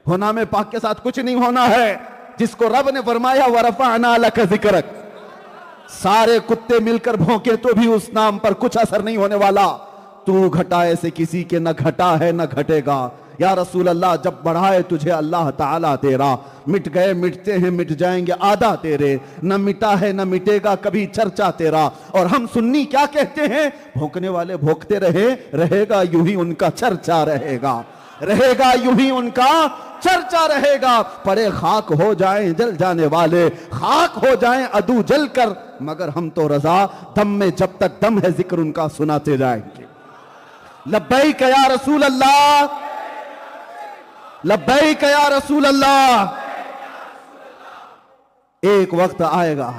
होना में पाक के साथ कुछ नहीं होना है, जिसको रब ने फरमाया वरफ़अना लका ज़िक्रक, सारे कुत्ते मिलकर भौंके तो भी उस नाम पर कुछ असर नहीं होने वाला। तू घटाए से किसी के न घटा है न घटेगा। या रसूल अल्लाह, जब बढ़ाए तुझे अल्लाह ताला तेरा, मिट गए मिटते हैं मिट जाएंगे आधा तेरे, न मिटा है न मिटेगा कभी चर्चा तेरा। और हम सुन्नी क्या कहते हैं, भौंकने वाले भौंकते रहे, रहेगा यूं ही उनका चर्चा रहेगा, रहेगा यूं ही उनका चर्चा रहेगा। पड़े खाक हो जाएं जल जाने वाले, खाक हो जाएं अदू जल कर, मगर हम तो रजा दम में जब तक दम है जिक्र उनका सुनाते जाएंगे। लब्बैक या रसूल अल्लाह, लब्बैक या रसूल अल्लाह। एक वक्त आएगा,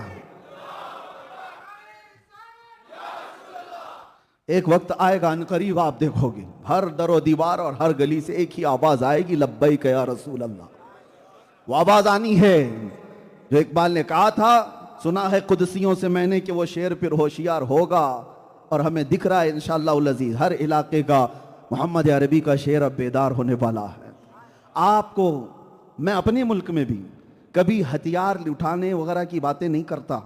एक वक्त आएगा अनकरीब, आप देखोगे हर दरो दीवार और हर गली से एक ही आवाज आएगी, लब्बैक या रसूल अल्लाह। वो आवाज आनी है जो इकबाल ने कहा था, सुना है कुदसियों से मैंने कि वो शेर फिर होशियार होगा। और हमें दिख रहा है इंशाअल्लाह उल अज़ीज़ हर इलाके का मोहम्मद अरबी का शेर अब बेदार होने वाला है। आपको मैं अपने मुल्क में भी कभी हथियार उठाने वगैरह की बातें नहीं करता,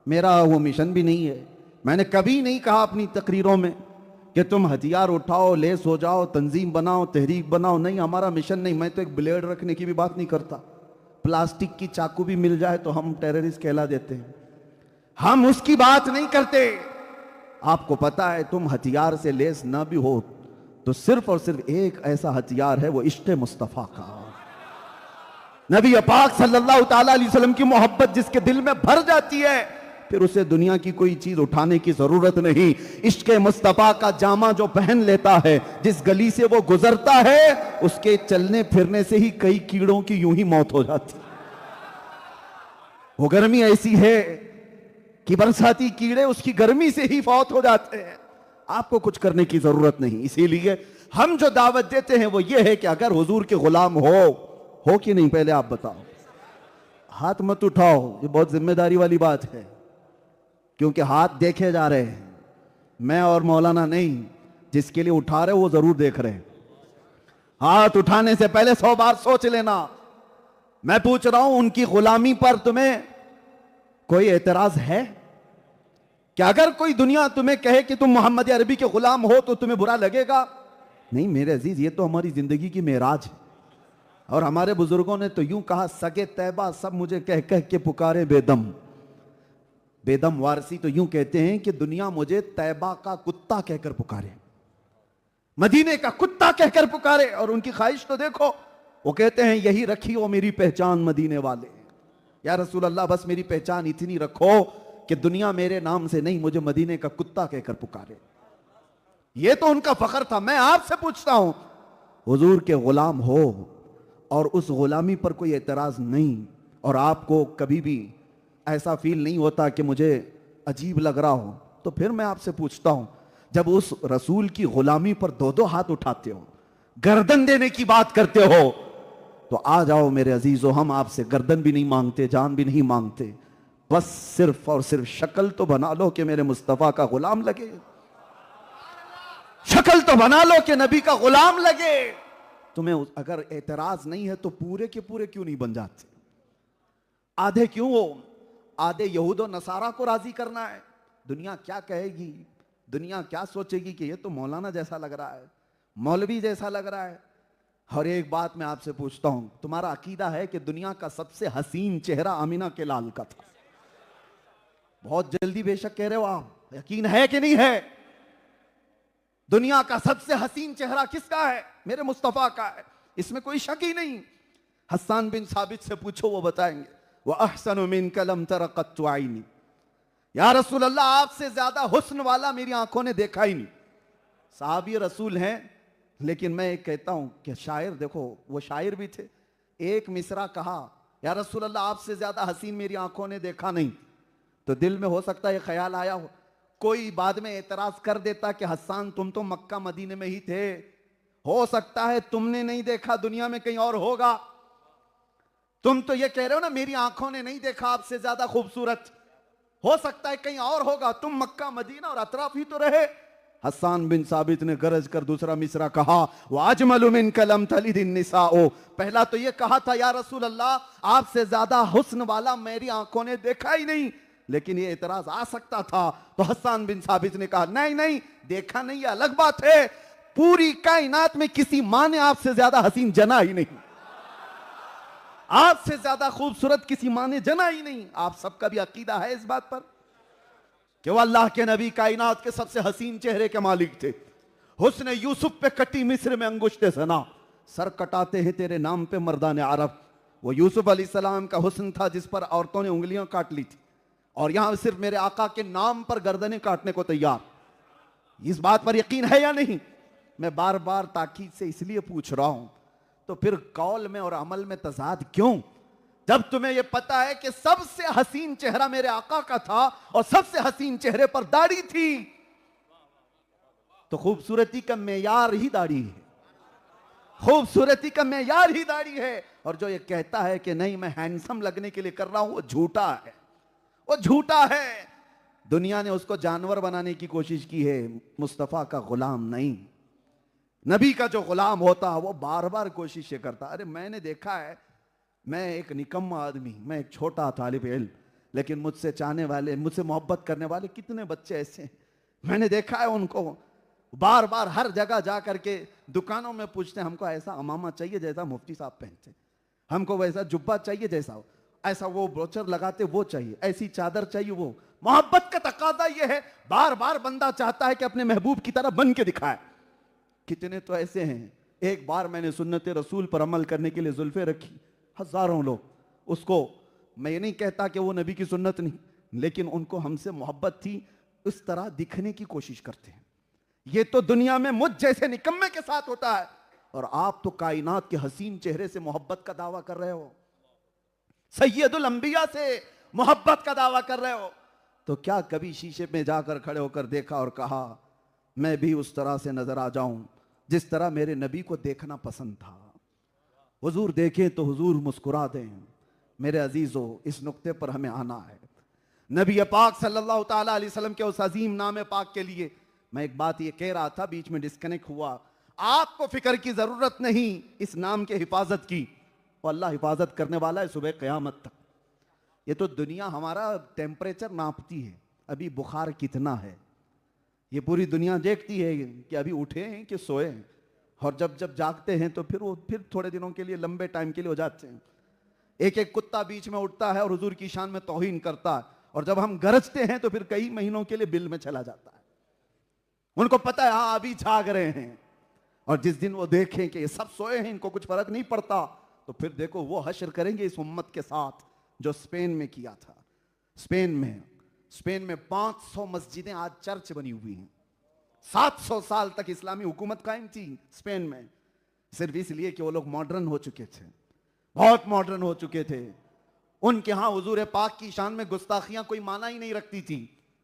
मेरा वो मिशन भी नहीं है। मैंने कभी नहीं कहा अपनी तकरीरों में कि तुम हथियार उठाओ, लेस हो जाओ, तंजीम बनाओ, तहरीक बनाओ, नहीं, हमारा मिशन नहीं। मैं तो एक ब्लेड रखने की भी बात नहीं करता, प्लास्टिक की चाकू भी मिल जाए तो हम टेररिस्ट कहला देते हैं, हम उसकी बात नहीं करते। आपको पता है तुम हथियार से लेस ना भी हो तो सिर्फ और सिर्फ एक ऐसा हथियार है, वो इश्क़ मुस्तफ़ा का। नबी पाक सल्लल्लाहु ताला अलैहि वसल्लम की मोहब्बत जिसके दिल में भर जाती है, फिर उसे दुनिया की कोई चीज उठाने की जरूरत नहीं। इश्क़ मुस्तफ़ा का जामा जो पहन लेता है, जिस गली से वो गुजरता है, उसके चलने फिरने से ही कई कीड़ों की यूं ही मौत हो जाती है। वो गर्मी ऐसी है कि बरसाती कीड़े उसकी गर्मी से ही फौत हो जाते हैं। आपको कुछ करने की जरूरत नहीं। इसीलिए हम जो दावत देते हैं वो ये है कि अगर हुजूर के गुलाम हो कि नहीं, पहले आप बताओ। हाथ मत उठाओ, ये बहुत जिम्मेदारी वाली बात है, क्योंकि हाथ देखे जा रहे हैं। मैं और मौलाना नहीं, जिसके लिए उठा रहे हो वो जरूर देख रहे हैं। हाथ उठाने से पहले 100 बार सोच लेना। मैं पूछ रहा हूं, उनकी गुलामी पर तुम्हें कोई एतराज है कि अगर कोई दुनिया तुम्हें कहे कि तुम मोहम्मद अरबी के गुलाम हो तो तुम्हें बुरा लगेगा? नहीं मेरे अजीज, ये तो हमारी जिंदगी की मेराज है। और हमारे बुजुर्गों ने तो यूं कहा, सगे तैबा सब मुझे कह कह के पुकारे बेदम। बेदम वारसी तो यूं कहते हैं कि दुनिया मुझे तैबा का कुत्ता कहकर पुकारे, मदीने का कुत्ता कहकर पुकारे। और उनकी ख्वाहिश तो देखो, वो कहते हैं यही रखी हो मेरी पहचान मदीने वाले। या रसूल अल्लाह, बस मेरी पहचान इतनी रखो कि दुनिया मेरे नाम से नहीं, मुझे मदीने का कुत्ता कहकर पुकारे। ये तो उनका फख्र था। मैं आपसे पूछता हूं, हुजूर के गुलाम हो और उस गुलामी पर कोई एतराज नहीं, और आपको कभी भी ऐसा फील नहीं होता कि मुझे अजीब लग रहा हो, तो फिर मैं आपसे पूछता हूं, जब उस रसूल की गुलामी पर 2-2 हाथ उठाते हो, गर्दन देने की बात करते हो, तो आ जाओ मेरे अजीजों, हम आपसे गर्दन भी नहीं मांगते, जान भी नहीं मांगते। बस सिर्फ और सिर्फ शक्ल तो बना लो कि मेरे मुस्तफा का गुलाम लगे। शक्ल तो बना लो कि नबी का गुलाम लगे। तुम्हें अगर एतराज नहीं है तो पूरे के पूरे क्यों नहीं बन जाते? आधे क्यों हो? आधे यहूद और नसारा को राजी करना है। दुनिया क्या कहेगी, दुनिया क्या सोचेगी कि ये तो मौलाना जैसा लग रहा है, मौलवी जैसा लग रहा है। और एक बात मैं आपसे पूछता हूं, तुम्हारा अकीदा है कि दुनिया का सबसे हसीन चेहरा आमिना के लाल का था? बहुत जल्दी बेशक कह रहे हो आप, यकीन है कि नहीं है? दुनिया का सबसे हसीन चेहरा किसका है? मेरे मुस्तफा का है, इसमें कोई शक ही नहीं। हस्सान बिन साबित से पूछो, वो बताएंगे। वह अहसनु मिनका लम तरा कत्तु आइनी, या रसूल अल्लाह आपसे ज्यादा हुस्न वाला मेरी आंखों ने देखा ही नहीं। साहबी रसूल हैं, लेकिन मैं एक कहता हूं कि शायर, देखो वो शायर भी थे। एक मिसरा कहा, या रसूल अल्लाह आपसे ज्यादा हसीन मेरी आंखों ने देखा नहीं, तो दिल में हो सकता है ख्याल आया कोई बाद में एतराज कर देता कि हस्सान तुम तो मक्का मदीने में ही थे, हो सकता है तुमने नहीं देखा, दुनिया में कहीं और होगा। तुम तो ये कह रहे हो ना मेरी आंखों ने नहीं देखा आपसे ज्यादा खूबसूरत, हो सकता है कहीं और होगा, तुम मक्का मदीना और अतराफ ही तो रहे। हस्सान बिन साबित ने गरज कर दूसरा मिसरा कहा, वाजमलु मिन कलम तलिदिन निसाओ। पहला तो ये कहा था, या रसूल अल्लाह आपसे ज्यादा हुस्न वाला मेरी आंखों ने देखा ही नहीं, लेकिन ये एतराज आ सकता था। तो हस्सान बिन साबित ने कहा, नहीं नहीं, देखा नहीं, अलग बात है, पूरी कायनात में किसी मां ने आपसे ज्यादा हसीन जना ही नहीं, आपसे ज्यादा खूबसूरत किसी मां ने जना ही नहीं। आप सबका भी अकीदा है इस बात पर कि वह अल्लाह के नबी कायनात के सबसे हसीन चेहरे के मालिक थे। हुस्न यूसुफ पे कटी मिस्र में अंगुश्ते सना, सर कटाते हैं तेरे नाम पे मर्दान अरब। वो यूसुफ अलैहिस्सलाम का हुस्न था जिस पर औरतों ने उंगलियां काट ली थी, और यहां सिर्फ मेरे आका के नाम पर गर्दनें काटने को तैयार। इस बात पर यकीन है या नहीं? मैं बार बार ताकीद से इसलिए पूछ रहा हूं, तो फिर कौल में और अमल में तजाद क्यों? जब तुम्हें यह पता है कि सबसे हसीन चेहरा मेरे आका का था और सबसे हसीन चेहरे पर दाढ़ी थी, तो खूबसूरती का मेयार ही दाढ़ी है, खूबसूरती का मेयार ही दाढ़ी है। और जो ये कहता है कि नहीं मैं हैंडसम लगने के लिए कर रहा हूं, वो झूठा है, वो झूठा है। दुनिया ने उसको जानवर बनाने की कोशिश की है, मुस्तफा का गुलाम नहीं। नबी का जो गुलाम होता वो बार बार कोशिश करता। अरे मैंने देखा है, मैं एक निकम्मा आदमी, मैं एक छोटा तालिब इल्म, लेकिन मुझसे चाहने वाले, मुझसे मोहब्बत करने वाले कितने बच्चे ऐसे हैं। मैंने देखा है उनको बार बार हर जगह जा करके दुकानों में पूछते हैं, हमको ऐसा अमामा चाहिए जैसा मुफ्ती साहब पहनते, हमको वैसा जुब्बा चाहिए जैसा, ऐसा वो ब्रोचर लगाते वो चाहिए, ऐसी चादर चाहिए वो। मोहब्बत का तकादा ये है, बार बार बंदा चाहता है कि अपने महबूब की तरह बन के दिखाए, कितने तो ऐसे हैं, एक बार मैंने सुन्नत रसूल पर अमल करने के लिए जुल्फे रखी, हजारों लोग उसको, मैं ये नहीं कहता कि वो नबी की सुन्नत नहीं, लेकिन उनको हमसे मोहब्बत थी, इस तरह दिखने की कोशिश करते हैं। ये तो दुनिया में मुझ जैसे निकम्मे के साथ होता है, और आप तो कायनात के हसीन चेहरे से मोहब्बत का दावा कर रहे हो, सैयदुल अंबिया से मोहब्बत का दावा कर रहे हो। तो क्या कभी शीशे में जाकर खड़े होकर देखा और कहा मैं भी उस तरह से नजर आ जाऊं जिस तरह मेरे नबी को देखना पसंद था? हुजूर देखें तो हुजूर मुस्कुरा दें। मेरे अजीजों, इस नुक्ते पर हमें आना है। नबी पाक सल्लल्लाहु ताला अलैहि वसल्लम के उस अजीम नाम पाक के लिए मैं एक बात ये कह रहा था, बीच में डिस्कनेक्ट हुआ। आपको फिक्र की जरूरत नहीं इस नाम के हिफाजत की, और अल्लाह हिफाजत करने वाला है सुबह क़यामत तक। ये तो दुनिया हमारा टेम्परेचर नापती है, अभी बुखार कितना है, ये पूरी दुनिया देखती है कि अभी उठे हैं कि सोए हैं, और जब जब जागते हैं तो फिर थोड़े दिनों के लिए, लंबे टाइम के लिए हो जाते हैं। एक एक कुत्ता बीच में उठता है और हुजूर की शान में तौहीन करता है, और जब हम गरजते हैं तो फिर कई महीनों के लिए बिल में चला जाता है। उनको पता है हाँ अभी जाग रहे हैं, और जिस दिन वो देखें कि ये सब सोए हैं, इनको कुछ फर्क नहीं पड़ता, तो फिर देखो वो हश्र करेंगे इस उम्मत के साथ जो स्पेन में किया था। स्पेन में 500 मस्जिदें आज चर्च बनी हुई हैं। 700 साल तक इस्लामी हुकूमत कायम थी स्पेन में, सिर्फ इसलिए कि वो लोग मॉडर्न हो चुके थे, बहुत मॉडर्न हो चुके थे। उनके यहां हुजूर पाक की शान में गुस्ताखियां कोई माना ही नहीं रखती थी,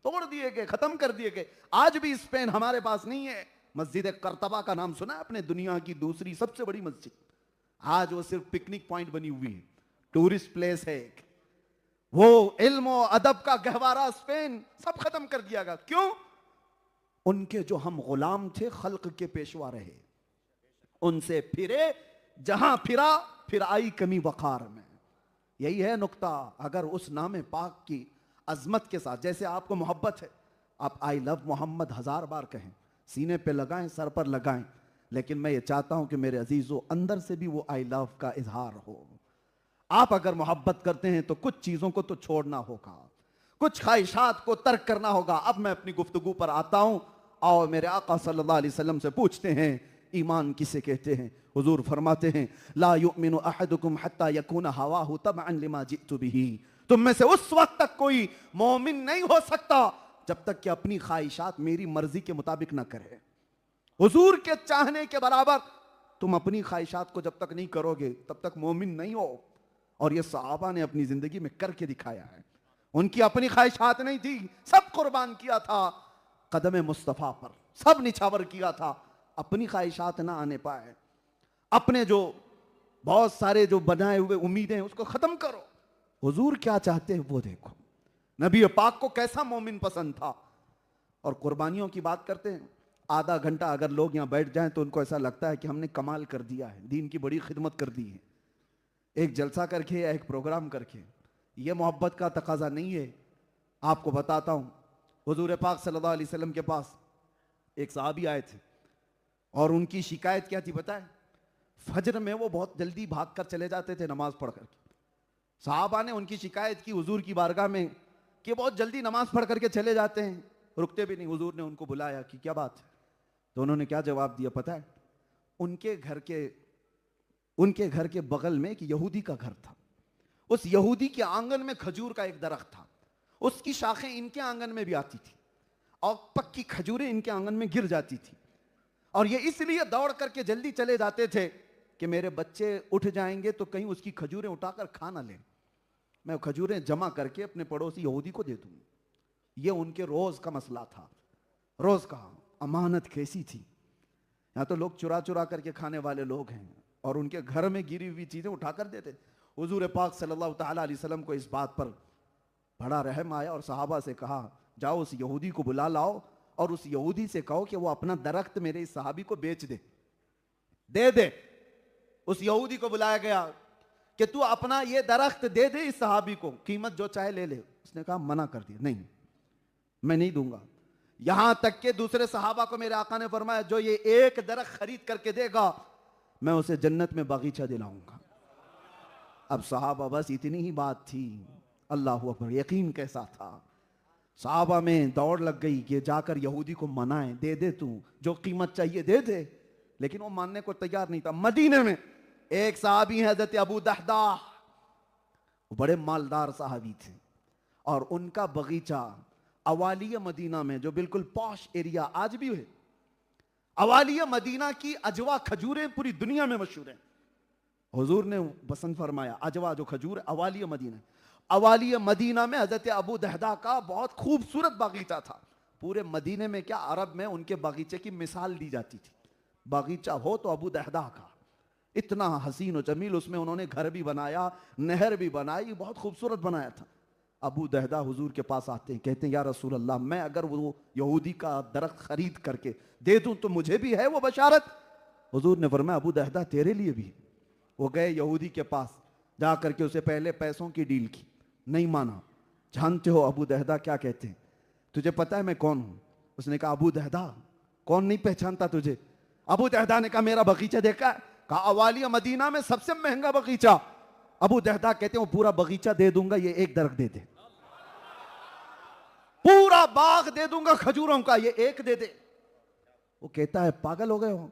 तोड़ दिए गए, खत्म कर दिए गए। आज भी स्पेन हमारे पास नहीं है। मस्जिद कर्तबा का नाम सुना है अपने? दुनिया की दूसरी सबसे बड़ी मस्जिद, आज वो सिर्फ पिकनिक पॉइंट बनी हुई है, टूरिस्ट प्लेस है एक। वो इल्म और अदब का गहवारा स्पेन सब खत्म कर दिया गया। क्यों? उनके जो हम गुलाम थे, खल्क के पेशवा रहे, उनसे फिरे, जहां फिरा फिर आई कमी वकार में। यही है नुक्ता। अगर उस नाम पाक की अजमत के साथ, जैसे आपको मोहब्बत है, आप आई लव मोहम्मद 1000 बार कहें, सीने पे लगाएं, सर पर लगाएं, लेकिन मैं ये चाहता हूं कि मेरे अजीजों अंदर से भी वो आई लव का इजहार हो। आप अगर मोहब्बत करते हैं तो कुछ चीजों को तो छोड़ना होगा, कुछ ख्वाहिशात को तर्क करना होगा। अब मैं अपनी गुफ्तगू पर आता हूं। और मेरे आका सल्लल्लाहु अलैहि वसल्लम से पूछते हैं ईमान किसे कहते हैं? हुजूर फरमाते हैं ला युमिनु अहदुकुम हत्ता यकूना हवाहु तबअन लिमा जितु बिही। तुम में से उस वक्त तक कोई मोमिन नहीं हो सकता जब तक कि अपनी ख्वाहिशात मेरी मर्जी के मुताबिक ना करे। हुजूर के चाहने के बराबर तुम अपनी ख्वाहिशात को जब तक नहीं करोगे तब तक मोमिन नहीं हो। और ये सहाबा ने अपनी जिंदगी में करके दिखाया है। उनकी अपनी ख्वाहिशात नहीं थी, सब कुर्बान किया था कदम मुस्तफा पर, सब निछावर किया था। अपनी ख्वाहिशात ना आने पाए, अपने जो बहुत सारे जो बनाए हुए उम्मीदें उसको खत्म करो। हुजूर क्या चाहते हैं वो देखो। नबी पाक को कैसा मोमिन पसंद था। और कुर्बानियों की बात करते हैं, आधा घंटा अगर लोग यहां बैठ जाएं तो उनको ऐसा लगता है कि हमने कमाल कर दिया है, दीन की बड़ी खिदमत कर दी है। एक जलसा करके या एक प्रोग्राम करके, ये मोहब्बत का तकाजा नहीं है। आपको बताता हूं, हुजूर पाक सल्लल्लाहु अलैहि वसल्लम के पास एक सहाबी आए थे और उनकी शिकायत क्या थी पता है? फजर में वो बहुत जल्दी भागकर चले जाते थे नमाज पढ़ करके। सहाबा ने उनकी शिकायत की हुजूर की बारगाह में कि बहुत जल्दी नमाज पढ़ करके चले जाते हैं, रुकते भी नहीं। हुजूर ने उनको बुलाया कि क्या बात है? तो उन्होंने क्या जवाब दिया पता है? उनके घर के बगल में एक यहूदी का घर था। उस यहूदी के आंगन में खजूर का एक दरख्त था, उसकी शाखें इनके आंगन में भी आती थी और पक्की खजूरें इनके आंगन में गिर जाती थी। और ये इसलिए दौड़ करके जल्दी चले जाते थे कि मेरे बच्चे उठ जाएंगे तो कहीं उसकी खजूरें उठाकर खा ना लें, मैं खजूरें जमा करके अपने पड़ोसी यहूदी को दे दूं। ये उनके रोज का मसला था। रोज का अमानत कैसी थी। यहाँ तो लोग चुरा चुरा करके खाने वाले लोग हैं और उनके घर में गिरी हुई चीजें उठाकर देते। हुजूर पाक सल्लल्लाहु ताला अलैहि वसल्लम को इस बात पर बड़ा रहम आया और सहाबा से कहा जाओ उस यहूदी को बुला लाओ और उस यहूदी से कहो कि वो अपना दरख्त मेरे इस सहाबी को बेच दे दे। उस यहूदी को बुलाया गया कि तू अपना ये दरख्त दे दे इस सहाबी को, कीमत जो चाहे ले ले। उसने कहा मना कर दिया, नहीं मैं नहीं दूंगा। यहां तक के दूसरे सहाबा को मेरे आका ने फरमाया जो ये एक दरख्त खरीद करके देगा मैं उसे जन्नत में बागीचा दिलाऊंगा। अब सहाबा बस इतनी ही बात थी। अल्लाह अकबर, यकीन कैसा था। सहाबा में दौड़ लग गई कि जाकर यहूदी को मनाए, दे दे तू जो कीमत चाहिए दे दे। लेकिन वो मानने को तैयार नहीं था। मदीने में एक साहबी है हजरत अबू दहदा, वो बड़े मालदार साहबी थे और उनका बगीचा अवालिया मदीना में, जो बिल्कुल पॉश एरिया आज भी है, अवालिया मदीना की अजवा खजूरें पूरी दुनिया में मशहूर हैं। हुजूर ने पसंद फरमाया अजवा जो खजूर अवालिया मदीना, अवालिया मदीना में हजरत अबू दहदा का बहुत खूबसूरत बागीचा था। पूरे मदीने में क्या, अरब में उनके बागीचे की मिसाल दी जाती थी, बागीचा हो तो अबू दहदा का। इतना हसीन और जमील, उसमें उन्होंने घर भी बनाया, नहर भी बनाई, बहुत खूबसूरत बनाया था। अबू दहदा हुजूर के पास आते हैं, कहते हैं या रसूल अल्लाह, मैं अगर वो यहूदी का दरख्त खरीद करके दे दूं तो मुझे भी है वो बशारत? हुजूर ने फरमाया अबू दहदा तेरे लिए भी। वो गए यहूदी के पास, जा करके उसे पहले पैसों की डील की, नहीं माना। जानते हो अबू दहदा क्या कहते हैं, तुझे पता है मैं कौन हूं? उसने कहा अबू दहदा, कौन नहीं पहचानता तुझे? अबू दहदा ने कहा मेरा बगीचा देखा है? कहा अवालिया मदीना में सबसे महंगा बगीचा। अबू दहदा कहते हैं वो पूरा बगीचा दे दूंगा, ये एक दरख्त दे दे। पूरा बाग दे दूंगा खजूरों का, ये एक दे दे। वो कहता है पागल हो गए हो,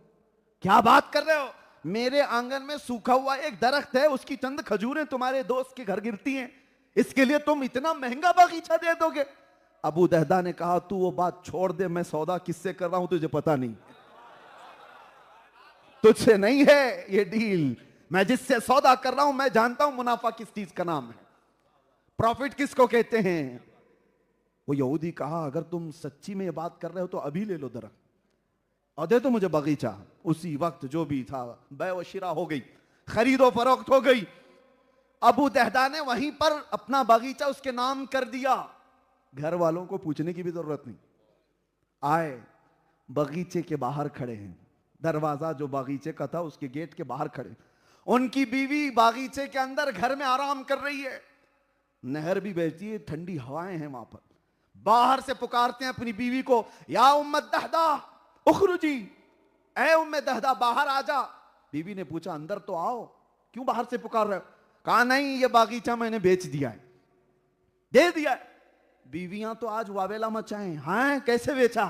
क्या बात कर रहे हो? मेरे आंगन में सूखा हुआ एक दरख्त है, उसकी चंद खजूरें तुम्हारे दोस्त के घर गिरती हैं, इसके लिए तुम इतना महंगा बगीचा दे दोगे? अबू दहदा ने कहा तू वो बात छोड़ दे, मैं सौदा किससे कर रहा हूं तुझे पता नहीं, तुझसे नहीं है ये डील। मैं जिससे सौदा कर रहा हूं मैं जानता हूं मुनाफा किस चीज का नाम है, प्रॉफिट किसको कहते हैं। वो यहूदी कहा अगर तुम सच्ची में ये बात कर रहे हो तो अभी ले लो दरख्त और दे दो मुझे बगीचा। उसी वक्त जो भी था बै व शिरा हो गई, खरीदो फरोख्त हो गई। अबू दहदा ने वहीं पर अपना बगीचा उसके नाम कर दिया, घर वालों को पूछने की भी जरूरत नहीं। आए बगीचे के बाहर खड़े हैं, दरवाजा जो बागीचे का था उसके गेट के बाहर खड़े, उनकी बीवी बागीचे के अंदर घर में आराम कर रही है, नहर भी बहती है, ठंडी हवाएं हैं वहां पर। बाहर से पुकारते हैं अपनी बीवी को, या उम्मत दहदा उखरुजी, ऐ उम्मे दहदा बाहर आ जा। बीवी ने पूछा अंदर तो आओ, क्यों बाहर से पुकार रहे हो? कहा नहीं ये बागीचा मैंने बेच दिया है, दे दिया है। बीवियां तो आज वावेला मचाएं, हाँ कैसे बेचा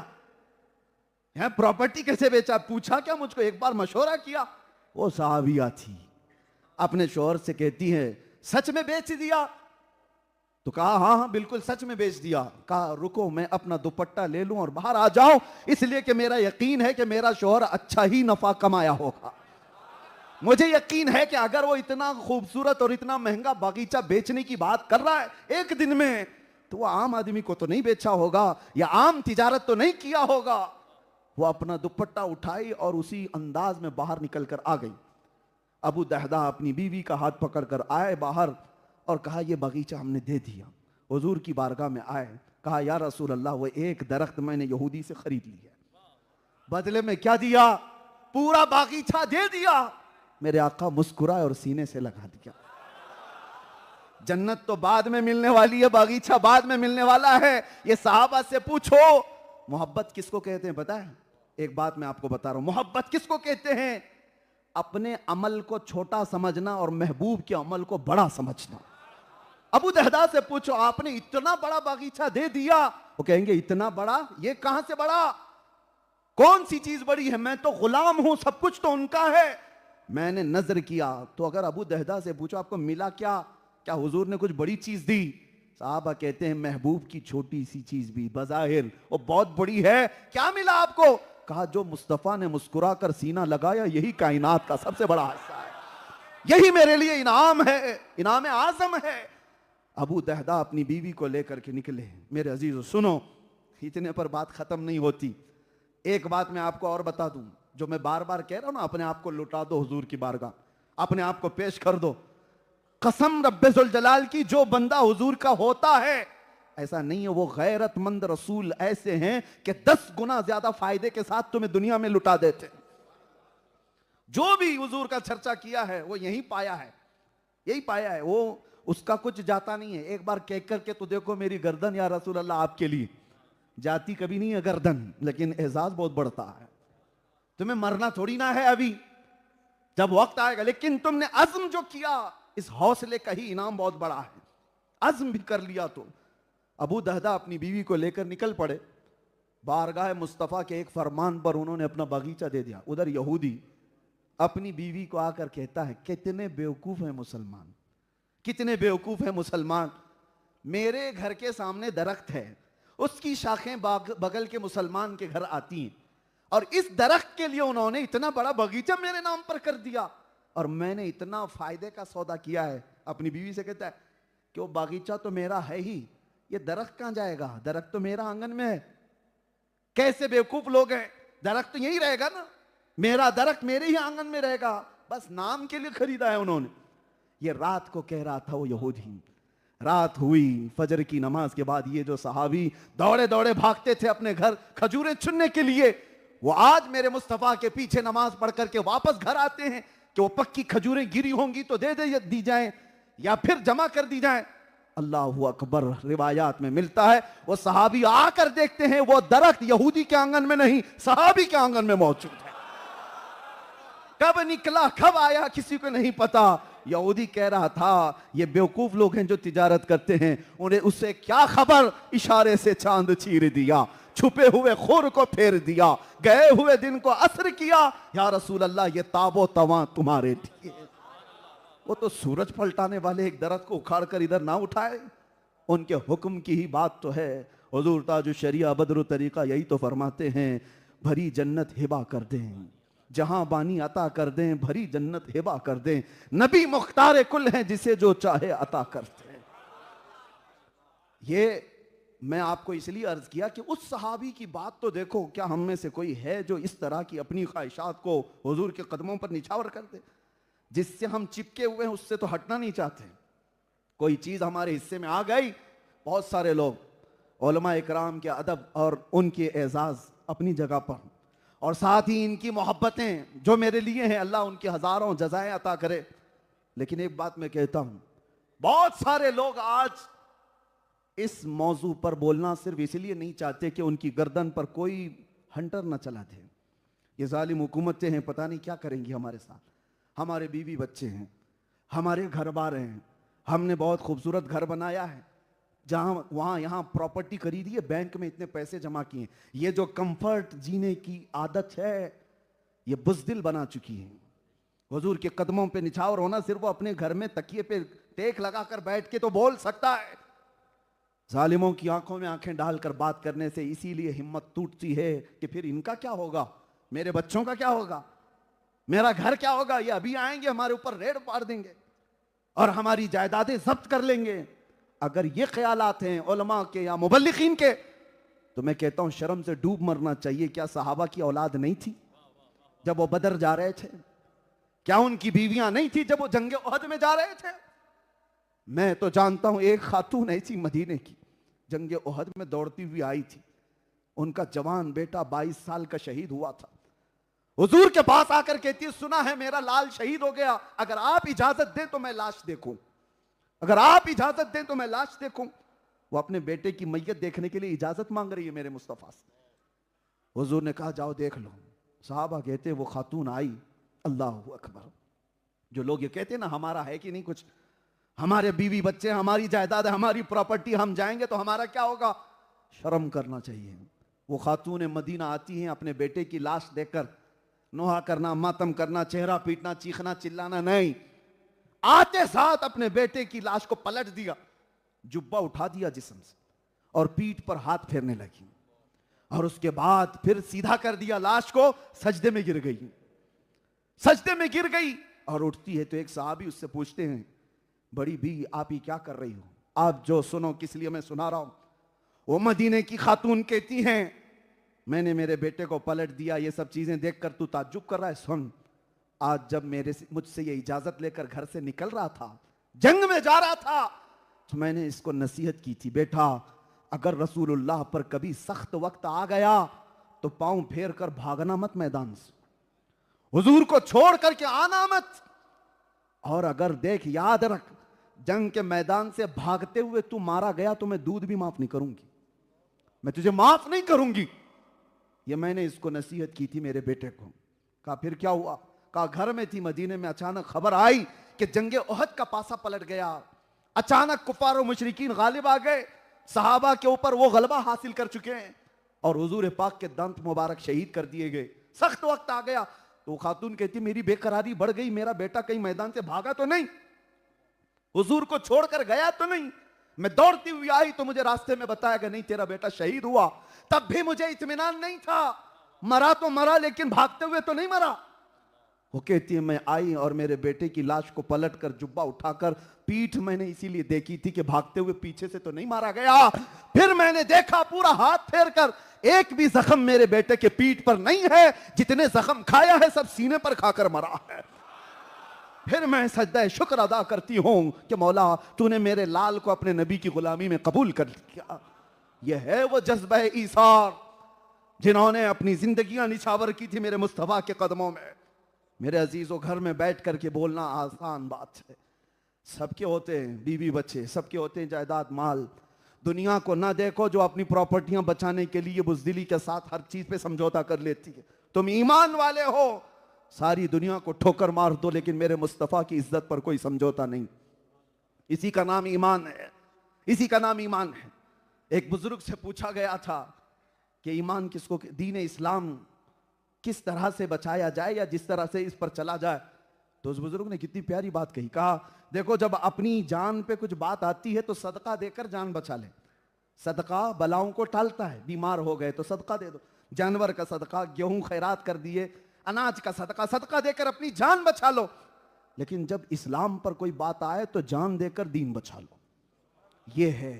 है, प्रॉपर्टी कैसे बेचा? पूछा क्या मुझको, एक बार मशवरा किया? वो साहबिया थी, अपने शोहर से कहती है सच में बेच दिया? तो कहा हाँ हाँ बिल्कुल सच में बेच दिया। कहा रुको मैं अपना दुपट्टा ले लूं और बाहर आ जाऊं, इसलिए कि मेरा यकीन है कि मेरा शोहर अच्छा ही नफा कमाया होगा। मुझे यकीन है कि अगर वो इतना खूबसूरत और इतना महंगा बागीचा बेचने की बात कर रहा है एक दिन में, तो वो आम आदमी को तो नहीं बेचा होगा या आम तिजारत तो नहीं किया होगा। वो अपना दुपट्टा उठाई और उसी अंदाज में बाहर निकल कर आ गई। अबू दहदा अपनी बीवी का हाथ पकड़कर आए बाहर और कहा ये बगीचा हमने दे दिया। हुजूर की बारगाह में आए, कहा या रसूल अल्लाह वो एक दरख्त मैंने यहूदी से खरीद लिया, बदले में क्या दिया? पूरा बागीचा दे दिया। मेरे आका मुस्कुराए और सीने से लगा दिया। जन्नत तो बाद में मिलने वाली है, बागीचा बाद में मिलने वाला है। ये सहाबा से पूछो मोहब्बत किसको कहते हैं पता है? एक बात मैं आपको बता रहा हूं, मोहब्बत किसको कहते हैं? अपने अमल को छोटा समझना और महबूब के अमल को बड़ा समझना। अबू दहदा से पूछो आपने इतना बड़ा बागीचा दे दिया, वो कहेंगे इतना बड़ा, ये कहां से बड़ा? कौन सी चीज बड़ी है? मैं तो गुलाम हूं, सब कुछ तो उनका है। मैंने नजर किया तो अगर अबू दहदा से पूछो आपको मिला क्या, क्या हुजूर ने कुछ बड़ी चीज दी? साहबा कहते हैं महबूब की छोटी सी चीज भी बज़ाहिर वो बहुत बड़ी है। क्या मिला आपको? कहा जो मुस्तफा ने मुस्कुरा कर सीना लगाया यही कायनात का सबसे बड़ा हिस्सा है, यही मेरे लिए इनाम है, इनाम आजम है। अबू दहदा अपनी बीवी को लेकर के निकले। मेरे अजीजों सुनो, इतने पर बात खत्म नहीं होती। एक बात मैं आपको और बता दूं, जो मैं बार बार कह रहा हूं ना, अपने आप को लुटा दो हुजूर की बारगाह, अपने आप को पेश कर दो। कसम रब्बे जुल जलाल की, जो बंदा हुजूर का होता है, ऐसा नहीं है वो गैरतमंद रसूल ऐसे हैं कि 10 गुना ज्यादा फायदे के साथ तुम्हें दुनिया में लुटा देते। जो भी हुजूर का चर्चा किया है वो यही पाया है, यही पाया है। वो उसका कुछ जाता नहीं है। एक बार कह करके तो देखो मेरी गर्दन या रसूल अल्लाह आपके लिए, जाती कभी नहीं है गर्दन, लेकिन एजाज बहुत बढ़ता है। तुम्हें मरना थोड़ी ना है अभी, जब वक्त आएगा। लेकिन तुमने अज़्म जो किया, इस हौसले का ही इनाम बहुत बड़ा है। अज़्म भी कर लिया तो। अबू दहदा अपनी बीवी को लेकर निकल पड़े। बारगाह मुस्तफ़ा के एक फरमान पर उन्होंने अपना बगीचा दे दिया। उधर यहूदी अपनी बीवी को आकर कहता है, कितने बेवकूफ हैं मुसलमान, कितने बेवकूफ हैं मुसलमान। मेरे घर के सामने दरख्त है, उसकी शाखें बगल के मुसलमान के घर आती हैं, और इस दरख्त के लिए उन्होंने इतना बड़ा बगीचा मेरे नाम पर कर दिया, और मैंने इतना फायदे का सौदा किया है। अपनी बीवी से कहता है कि वो बगीचा तो मेरा है ही, ये दरख्त कहां जाएगा, दरख्त तो मेरा आंगन में है। कैसे बेवकूफ लोग हैं, दरख्त तो यही रहेगा ना, मेरा दरख्त मेरे ही आंगन में रहेगा, बस नाम के लिए खरीदा है उन्होंने। ये रात को कह रहा था वो यहूदी। रात हुई, फजर की नमाज के बाद ये जो सहाबी दौड़े दौड़े भागते थे अपने घर खजूरें चुनने के लिए, वो आज मेरे मुस्तफा के पीछे नमाज पढ़ करके वापस घर आते हैं कि वो पक्की खजूरें गिरी होंगी तो दे दी जाए या फिर जमा कर दी जाए। अल्लाहु अकबर, रिवायात में मिलता है वो सहाबी आकर देखते हैं वो दरख्त यहूदी के आंगन में नहीं, सहाबी के आंगन में मौजूद है। कब निकला कब आया किसी को नहीं पता। यहूदी कह रहा था ये बेवकूफ लोग हैं जो तिजारत करते हैं, उन्हें उससे क्या खबर, इशारे से चांद चीर दिया, छुपे हुए खुर को फेर दिया, गए हुए दिन को असर किया, या रसूल अल्लाह ये ताबो तवा तुम्हारे लिए। वो तो सूरज पलटाने वाले एक दरख्त को उखाड़ कर इधर ना उठाए, उनके हुक्म की ही बात तो है। हुजूर ताजु शरिया बदरु तरीका यही तो फरमाते हैं, भरी जन्नत हिबा कर दें, जहां बानी अता कर दें, भरी जन्नत हिबा कर दें, नबी मुख्तार कुल हैं जिसे जो चाहे अता करते हैं। ये मैं आपको इसलिए अर्ज किया कि उस सहाबी की बात तो देखो, क्या हम में से कोई है जो इस तरह की अपनी ख्वाहिशात को हुजूर के कदमों पर निछावर कर दे। जिससे हम चिपके हुए हैं उससे तो हटना नहीं चाहते। कोई चीज हमारे हिस्से में आ गई, बहुत सारे लोग उलमा इकराम के अदब और उनके एजाज अपनी जगह पर, और साथ ही इनकी मोहब्बतें जो मेरे लिए हैं, अल्लाह उनकी हजारों जजाएं अता करे। लेकिन एक बात मैं कहता हूं, बहुत सारे लोग आज इस मौजू पर बोलना सिर्फ इसलिए नहीं चाहते कि उनकी गर्दन पर कोई हंटर न चला दे। ये जालिम हुकूमतें हैं, पता नहीं क्या करेंगी हमारे साथ। हमारे बीवी बच्चे हैं, हमारे घर बार हैं, हमने बहुत खूबसूरत घर बनाया है, जहां वहां यहां प्रॉपर्टी खरीदी है, बैंक में इतने पैसे जमा किए। ये जो कंफर्ट जीने की आदत है ये बुज़दिल बना चुकी है। हुजूर के कदमों पे निछावर होना, सिर्फ वो अपने घर में तकिए पे टेक लगाकर बैठ के तो बोल सकता है। जालिमों की आंखों में आंखें डालकर बात करने से इसीलिए हिम्मत टूटती है कि फिर इनका क्या होगा, मेरे बच्चों का क्या होगा, मेरा घर क्या होगा। ये अभी आएंगे हमारे ऊपर रेड मार देंगे और हमारी जायदादें जब्त कर लेंगे। अगर ये ख्यालात हैं उलमा के या मुबल्लिगीन के, तो मैं कहता हूं शर्म से डूब मरना चाहिए। क्या सहाबा की औलाद नहीं थी जब वो बदर जा रहे थे? क्या उनकी बीवियां नहीं थी जब वो जंगे उहद में जा रहे थे? मैं तो जानता हूं एक खातून ऐसी मदीने की जंगे उहद में दौड़ती हुई आई थी, उनका जवान बेटा 22 साल का शहीद हुआ था। हुजूर के पास आकर कहती है, सुना है मेरा लाल शहीद हो गया, अगर आप इजाजत दें तो मैं लाश देखूं, अगर आप इजाजत दें तो मैं लाश देखूं। वो अपने बेटे की मैयत देखने के लिए इजाजत मांग रही है मेरे मुस्तफा से। हुजूर ने कहा जाओ देख लो। साहबा कहते वो खातून आई, अल्लाहु अकबर। जो लोग ये कहते हैं ना हमारा है कि नहीं कुछ, हमारे बीवी बच्चे, हमारी जायदाद, हमारी प्रॉपर्टी, हम जाएंगे तो हमारा क्या होगा, शर्म करना चाहिए। वो खातून मदीना आती हैं अपने बेटे की लाश देखकर, नोहा करना, मातम करना, चेहरा पीटना, चीखना चिल्लाना नहीं, आते साथ अपने बेटे की लाश को पलट दिया, जुब्बा उठा दिया जिस्म से और पीठ पर हाथ फेरने लगी, और उसके बाद फिर सीधा कर दिया लाश को, सजदे में गिर गई, सजदे में गिर गई। और उठती है तो एक साहबी उससे पूछते हैं, बड़ी भी आप ही क्या कर रही हो? आप जो सुनो किस लिए मैं सुना रहा हूं। वो मदीने की खातून कहती हैं, मैंने मेरे बेटे को पलट दिया, ये सब चीजें देखकर तू ताज्जुब कर रहा है। सुन, आज जब मुझसे ये इजाजत लेकर घर से निकल रहा था, जंग में जा रहा था, तो मैंने इसको नसीहत की थी, बेटा अगर रसूलुल्लाह पर कभी सख्त वक्त आ गया तो पांव फेर कर भागना मत मैदान से, हुजूर को छोड़ करके आना मत, और अगर देख याद रख जंग के मैदान से भागते हुए तू मारा गया तो मैं दूध भी माफ नहीं करूंगी, मैं तुझे माफ नहीं करूंगी। ये मैंने इसको नसीहत की थी मेरे बेटे को। कहा फिर क्या हुआ? कहा घर में थी, मदीने में अचानक खबर आई कि जंगे उहद का पासा पलट गया, अचानक कुफार और मुशरिकीन गालिब आ गए, सहाबा के ऊपर वो गलबा हासिल कर चुके हैं, और हुजूर पाक के दंत मुबारक शहीद कर दिए गए। सख्त वक्त आ गया तो वो खातून कहती मेरी बेकरारी बढ़ गई, मेरा बेटा कहीं मैदान से भागा तो नहीं, हुजूर को छोड़कर गया तो नहीं। मैं दौड़ती हुई आई तो मुझे रास्ते में बताया कि नहीं तेरा बेटा शहीद हुआ। तब भी मुझे इत्मीनान नहीं था, मरा तो मरा लेकिन भागते हुए तो नहीं मरा। वो कहती है मैं आई और मेरे बेटे की लाश को पलट कर जुब्बा उठाकर पीठ मैंने इसीलिए देखी थी कि भागते हुए पीछे से तो नहीं मारा गया। फिर मैंने देखा पूरा हाथ फेर कर एक भी जख्म मेरे बेटे के पीठ पर नहीं है, जितने जख्म खाया है सब सीने पर खाकर मरा है। फिर मैं सजदा शुक्र अदा करती हूं कि मौला तूने मेरे लाल को अपने नबी की गुलामी में कबूल कर लिया। यह है वो जज्बा ईसार जिन्होंने अपनी जिंदगियां निछावर की थी मेरे मुस्तफा के कदमों में। मेरे अजीजों, घर में बैठ करके बोलना आसान बात है, सबके होते हैं बीवी बच्चे, सबके होते हैं जायदाद माल। दुनिया को ना देखो जो अपनी प्रॉपर्टियां बचाने के लिए बुज़दिली के साथ हर चीज पे समझौता कर लेती है। तुम ईमान वाले हो, सारी दुनिया को ठोकर मार दो लेकिन मेरे मुस्तफा की इज्जत पर कोई समझौता नहीं। इसी का नाम ईमान है, इसी का नाम ईमान है। एक बुजुर्ग से पूछा गया था कि ईमान किसको, दीन इस्लाम किस तरह से बचाया जाए या जिस तरह से इस पर चला जाए। तो उस बुजुर्ग ने कितनी प्यारी बात कही, कहा देखो जब अपनी जान पे कुछ बात आती है तो सदका देकर जान बचा ले। सदका बलाओं को टालता है, बीमार हो गए तो सदका दे दो, जानवर का सदका, गेहूं खैरात कर दिए, अनाज का सदका, सदका देकर अपनी जान बचा लो। लेकिन जब इस्लाम पर कोई बात आए तो जान देकर दीन बचा लो। ये है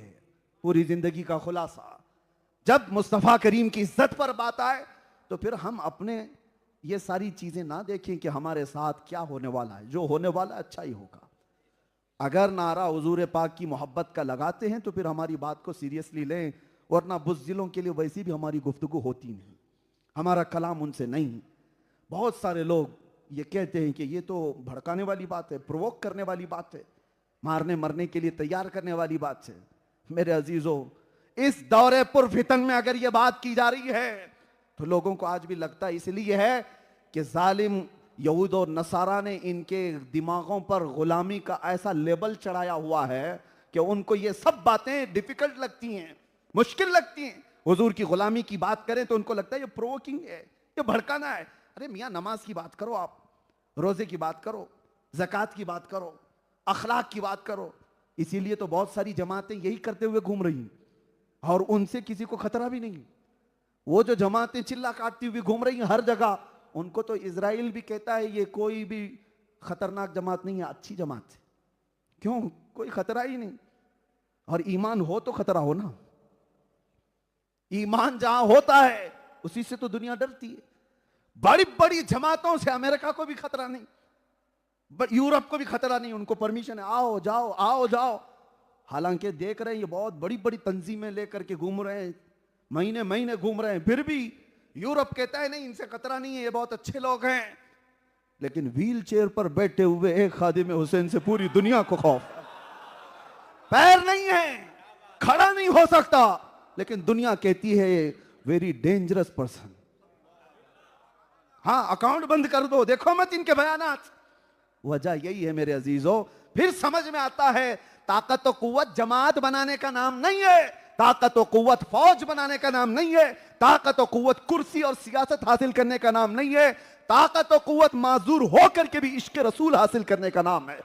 पूरी जिंदगी का खुलासा। जब मुस्तफा करीम की इज्जत पर बात आए तो फिर हम अपने ये सारी चीजें ना देखें कि हमारे साथ क्या होने वाला है, जो होने वाला अच्छा ही होगा। अगर नारा हुजूर पाक की मोहब्बत का लगाते हैं तो फिर हमारी बात को सीरियसली लें, वरना बुज़दिलों के लिए वैसी भी हमारी गुफ्तगू होती नहीं, हमारा कलाम उनसे नहीं। बहुत सारे लोग ये कहते हैं कि ये तो भड़काने वाली बात है, प्रोवोक करने वाली बात है, मारने मरने के लिए तैयार करने वाली बात है। मेरे अजीजों, इस दौरे पुरफितन में अगर ये बात की जा रही है तो लोगों को आज भी लगता इसलिए है कि जालिम यहूद और नसारा ने इनके दिमागों पर गुलामी का ऐसा लेबल चढ़ाया हुआ है कि उनको ये सब बातें डिफिकल्ट लगती हैं, मुश्किल लगती हैं। हुजूर की गुलामी की बात करें तो उनको लगता है ये प्रोवोकिंग है, ये भड़काना है। अरे मियाँ, नमाज की बात करो, आप रोजे की बात करो, ज़कात की बात करो, अखलाक की बात करो। इसीलिए तो बहुत सारी जमातें यही करते हुए घूम रही हैं और उनसे किसी को खतरा भी नहीं। वो जो जमातें चिल्ला काटती हुई घूम रही हैं हर जगह, उनको तो इजराइल भी कहता है ये कोई भी खतरनाक जमात नहीं है, अच्छी जमात है। क्यों? कोई खतरा ही नहीं। और ईमान हो तो खतरा हो ना, ईमान जहां होता है उसी से तो दुनिया डरती है। बड़ी बड़ी जमातों से अमेरिका को भी खतरा नहीं, यूरोप को भी खतरा नहीं, उनको परमिशन है, आओ जाओ आओ जाओ। हालांकि देख रहे हैं ये बहुत बड़ी बड़ी तंजीमें लेकर के घूम रहे हैं, महीने महीने घूम रहे हैं, फिर भी यूरोप कहता है नहीं इनसे खतरा नहीं है, ये बहुत अच्छे लोग हैं। लेकिन व्हील चेयर पर बैठे हुए एक खादिम हुसैन से पूरी दुनिया को खौफ है। पैर नहीं है, खड़ा नहीं हो सकता, लेकिन दुनिया कहती है वेरी डेंजरस पर्सन। हाँ, अकाउंट बंद कर दो, देखो मत इनके बयानात। वजह यही है मेरे अजीजों, फिर समझ में आता है ताकत और कुव्वत जमात बनाने का नाम नहीं है, ताकत और कुव्वत फौज बनाने का नाम नहीं है, ताकत और कुव्वत कुर्सी और सियासत हासिल करने का नाम नहीं है, ताकत और कुव्वत माजूर होकर के भी इश्क रसूल हासिल करने का नाम है।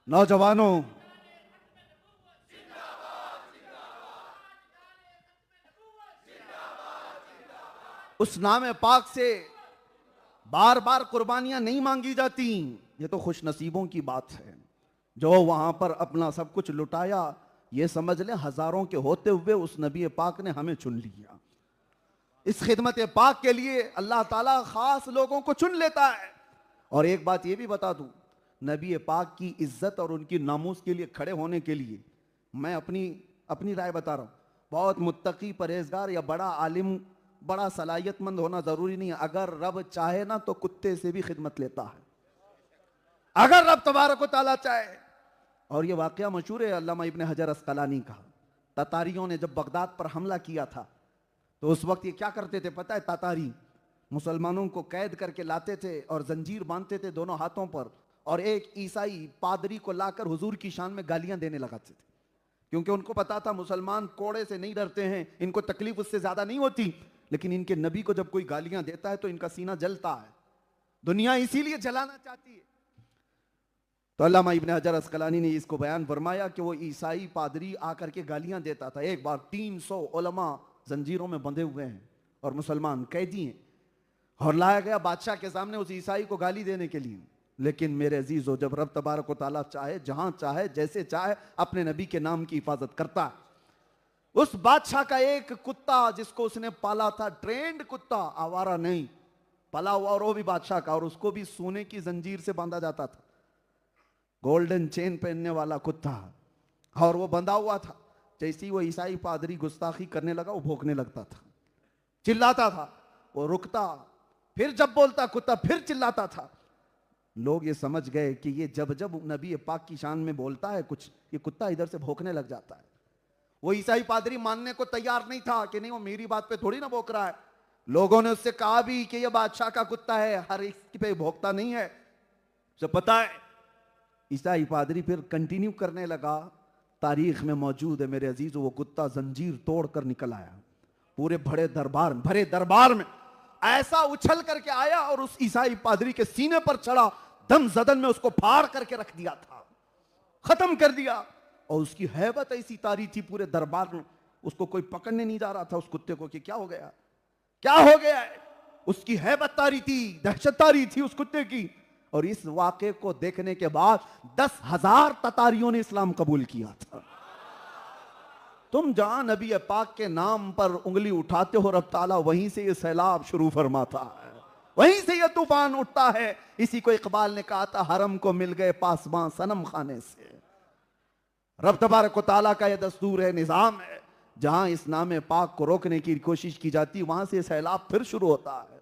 नौजवानों, उस नाम पाक से बार बार कुर्बानियां नहीं मांगी जाती। ये तो खुश नसीबों की बात है जो वहां पर अपना सब कुछ लुटाया। ये समझ ले हजारों के होते हुए उस नबी पाक ने हमें चुन लिया। इस खिदमत पाक के लिए अल्लाह ताला खास लोगों को चुन लेता है। और एक बात ये भी बता दूं, नबी पाक की इज्जत और उनकी नामूस के लिए खड़े होने के लिए मैं अपनी राय बता रहा हूं, बहुत मुत्तकी परहेजगार या बड़ा आलिम, बड़ा सलाहियतमंद होना जरूरी नहीं है। अगर रब चाहे ना तो कुत्ते से भी खिदमत लेता है। अगर रब तबारक व तआला चाहे और ये वाकया मशहूर है अल्लामा इब्न हजर अस्कलानी का। तातारियों ने जब बगदाद पर हमला किया था तो उस वक्त ये क्या करते थे पता है? तातारी मुसलमानों को कैद करके लाते थे और जंजीर बांधते थे दोनों हाथों पर, और एक ईसाई पादरी को लाकर हुजूर की शान में गालियां देने लगाते थे, क्योंकि उनको पता था मुसलमान कोड़े से नहीं डरते हैं, इनको तकलीफ उससे ज्यादा नहीं होती, लेकिन इनके नबी को जब कोई गालियां देता है तो इनका सीना जलता है, दुनिया इसीलिए जलाना चाहती है। तो अल्लामा इब्न हजर अस्कलानी ने इसको बयान फरमाया कि वो ईसाई पादरी आकर के गालियां देता था। एक बार 300 उलमा जंजीरों में बंधे हुए हैं और मुसलमान कैदी हैं, और लाया गया बादशाह के सामने उस ईसाई को गाली देने के लिए। लेकिन मेरे अजीजों, जब रब तबारक व तआला चाहे, जहां चाहे, जैसे चाहे, अपने नबी के नाम की हिफाजत करता है। उस बादशाह का एक कुत्ता जिसको उसने पाला था, ट्रेंड कुत्ता, आवारा नहीं, पला हुआ, और वो भी बादशाह का, और उसको भी सोने की जंजीर से बांधा जाता था, गोल्डन चेन पहनने वाला कुत्ता, और वो बंधा हुआ था। जैसे ही वो ईसाई पादरी गुस्ताखी करने लगा, वो भौंकने लगता था, चिल्लाता था, वो रुकता, फिर जब बोलता कुत्ता फिर चिल्लाता था। लोग ये समझ गए कि ये जब जब नबी पाक की शान में बोलता है कुछ, ये कुत्ता इधर से भौंकने लग जाता है। वो ईसाई पादरी मानने को तैयार नहीं था कि नहीं, वो मेरी बात पे थोड़ी ना भौंक रहा है। लोगों ने उससे कहा भी कि ये बादशाह का कुत्ता है, हर एक पे भौंकता नहीं है, उसे पता है। ईसाई पादरी फिर कंटिन्यू करने लगा। तारीख में मौजूद है मेरे अजीज, वो कुत्ता जंजीर तोड़कर निकल आया, पूरे भरे दरबार में ऐसा उछल करके आया और उस ईसाई पादरी के सीने पर चढ़ा, दम जदन में उसको फाड़ करके रख दिया था, खत्म कर दिया। और उसकी हैबत ऐसी तारी थी पूरे दरबार में, उसको कोई पकड़ने नहीं जा रहा था उस कुत्ते को कि क्या हो गया, क्या हो गया है। उसकी हैबत तारी थी, दहशत तारी थी उस कुत्ते की। और इस वाक़े को देखने के बाद 10,000 ततारियों ने इस्लाम कबूल किया था। तुम जहां नबी पाक के नाम पर उंगली उठाते हो, रब ताला वहीं से ये सैलाब शुरू फरमाता है, वहीं से ये तूफान उठता है। इसी को इकबाल ने कहा था, हरम को मिल गए पासबां सनम खाने से। रब तबारक व तआला का यह दस्तूर है, निजाम है, जहां इस नाम पाक को रोकने की कोशिश की जाती है, वहां से सैलाब फिर शुरू होता है।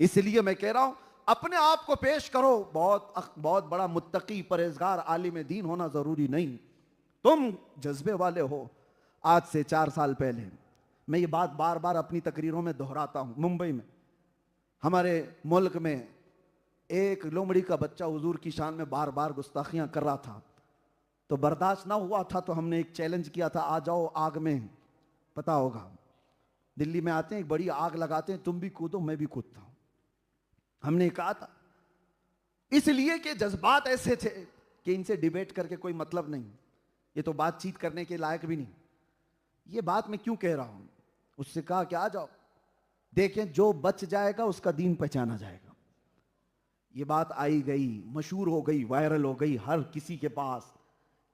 इसलिए मैं कह रहा हूं, अपने आप को पेश करो, बहुत बड़ा मुत्तकी परहेजगार आलिम दीन होना जरूरी नहीं, तुम जज्बे वाले हो। आज से 4 साल पहले, मैं ये बात बार बार अपनी तकरीरों में दोहराता हूं, मुंबई में हमारे मुल्क में एक लोमड़ी का बच्चा हुजूर की शान में बार बार गुस्ताखियां कर रहा था, तो बर्दाश्त ना हुआ था, तो हमने एक चैलेंज किया था, आ जाओ आग में। पता होगा दिल्ली में आते हैं, एक बड़ी आग लगाते हैं, तुम भी कूदो मैं भी कूदता हूं। हमने कहा था इसलिए कि जज्बात ऐसे थे कि इनसे डिबेट करके कोई मतलब नहीं, ये तो बातचीत करने के लायक भी नहीं। ये बात मैं क्यों कह रहा हूं? उससे कहा कि आ जाओ, देखें जो बच जाएगा उसका दीन पहचाना जाएगा। ये बात आई गई, मशहूर हो गई, वायरल हो गई हर किसी के पास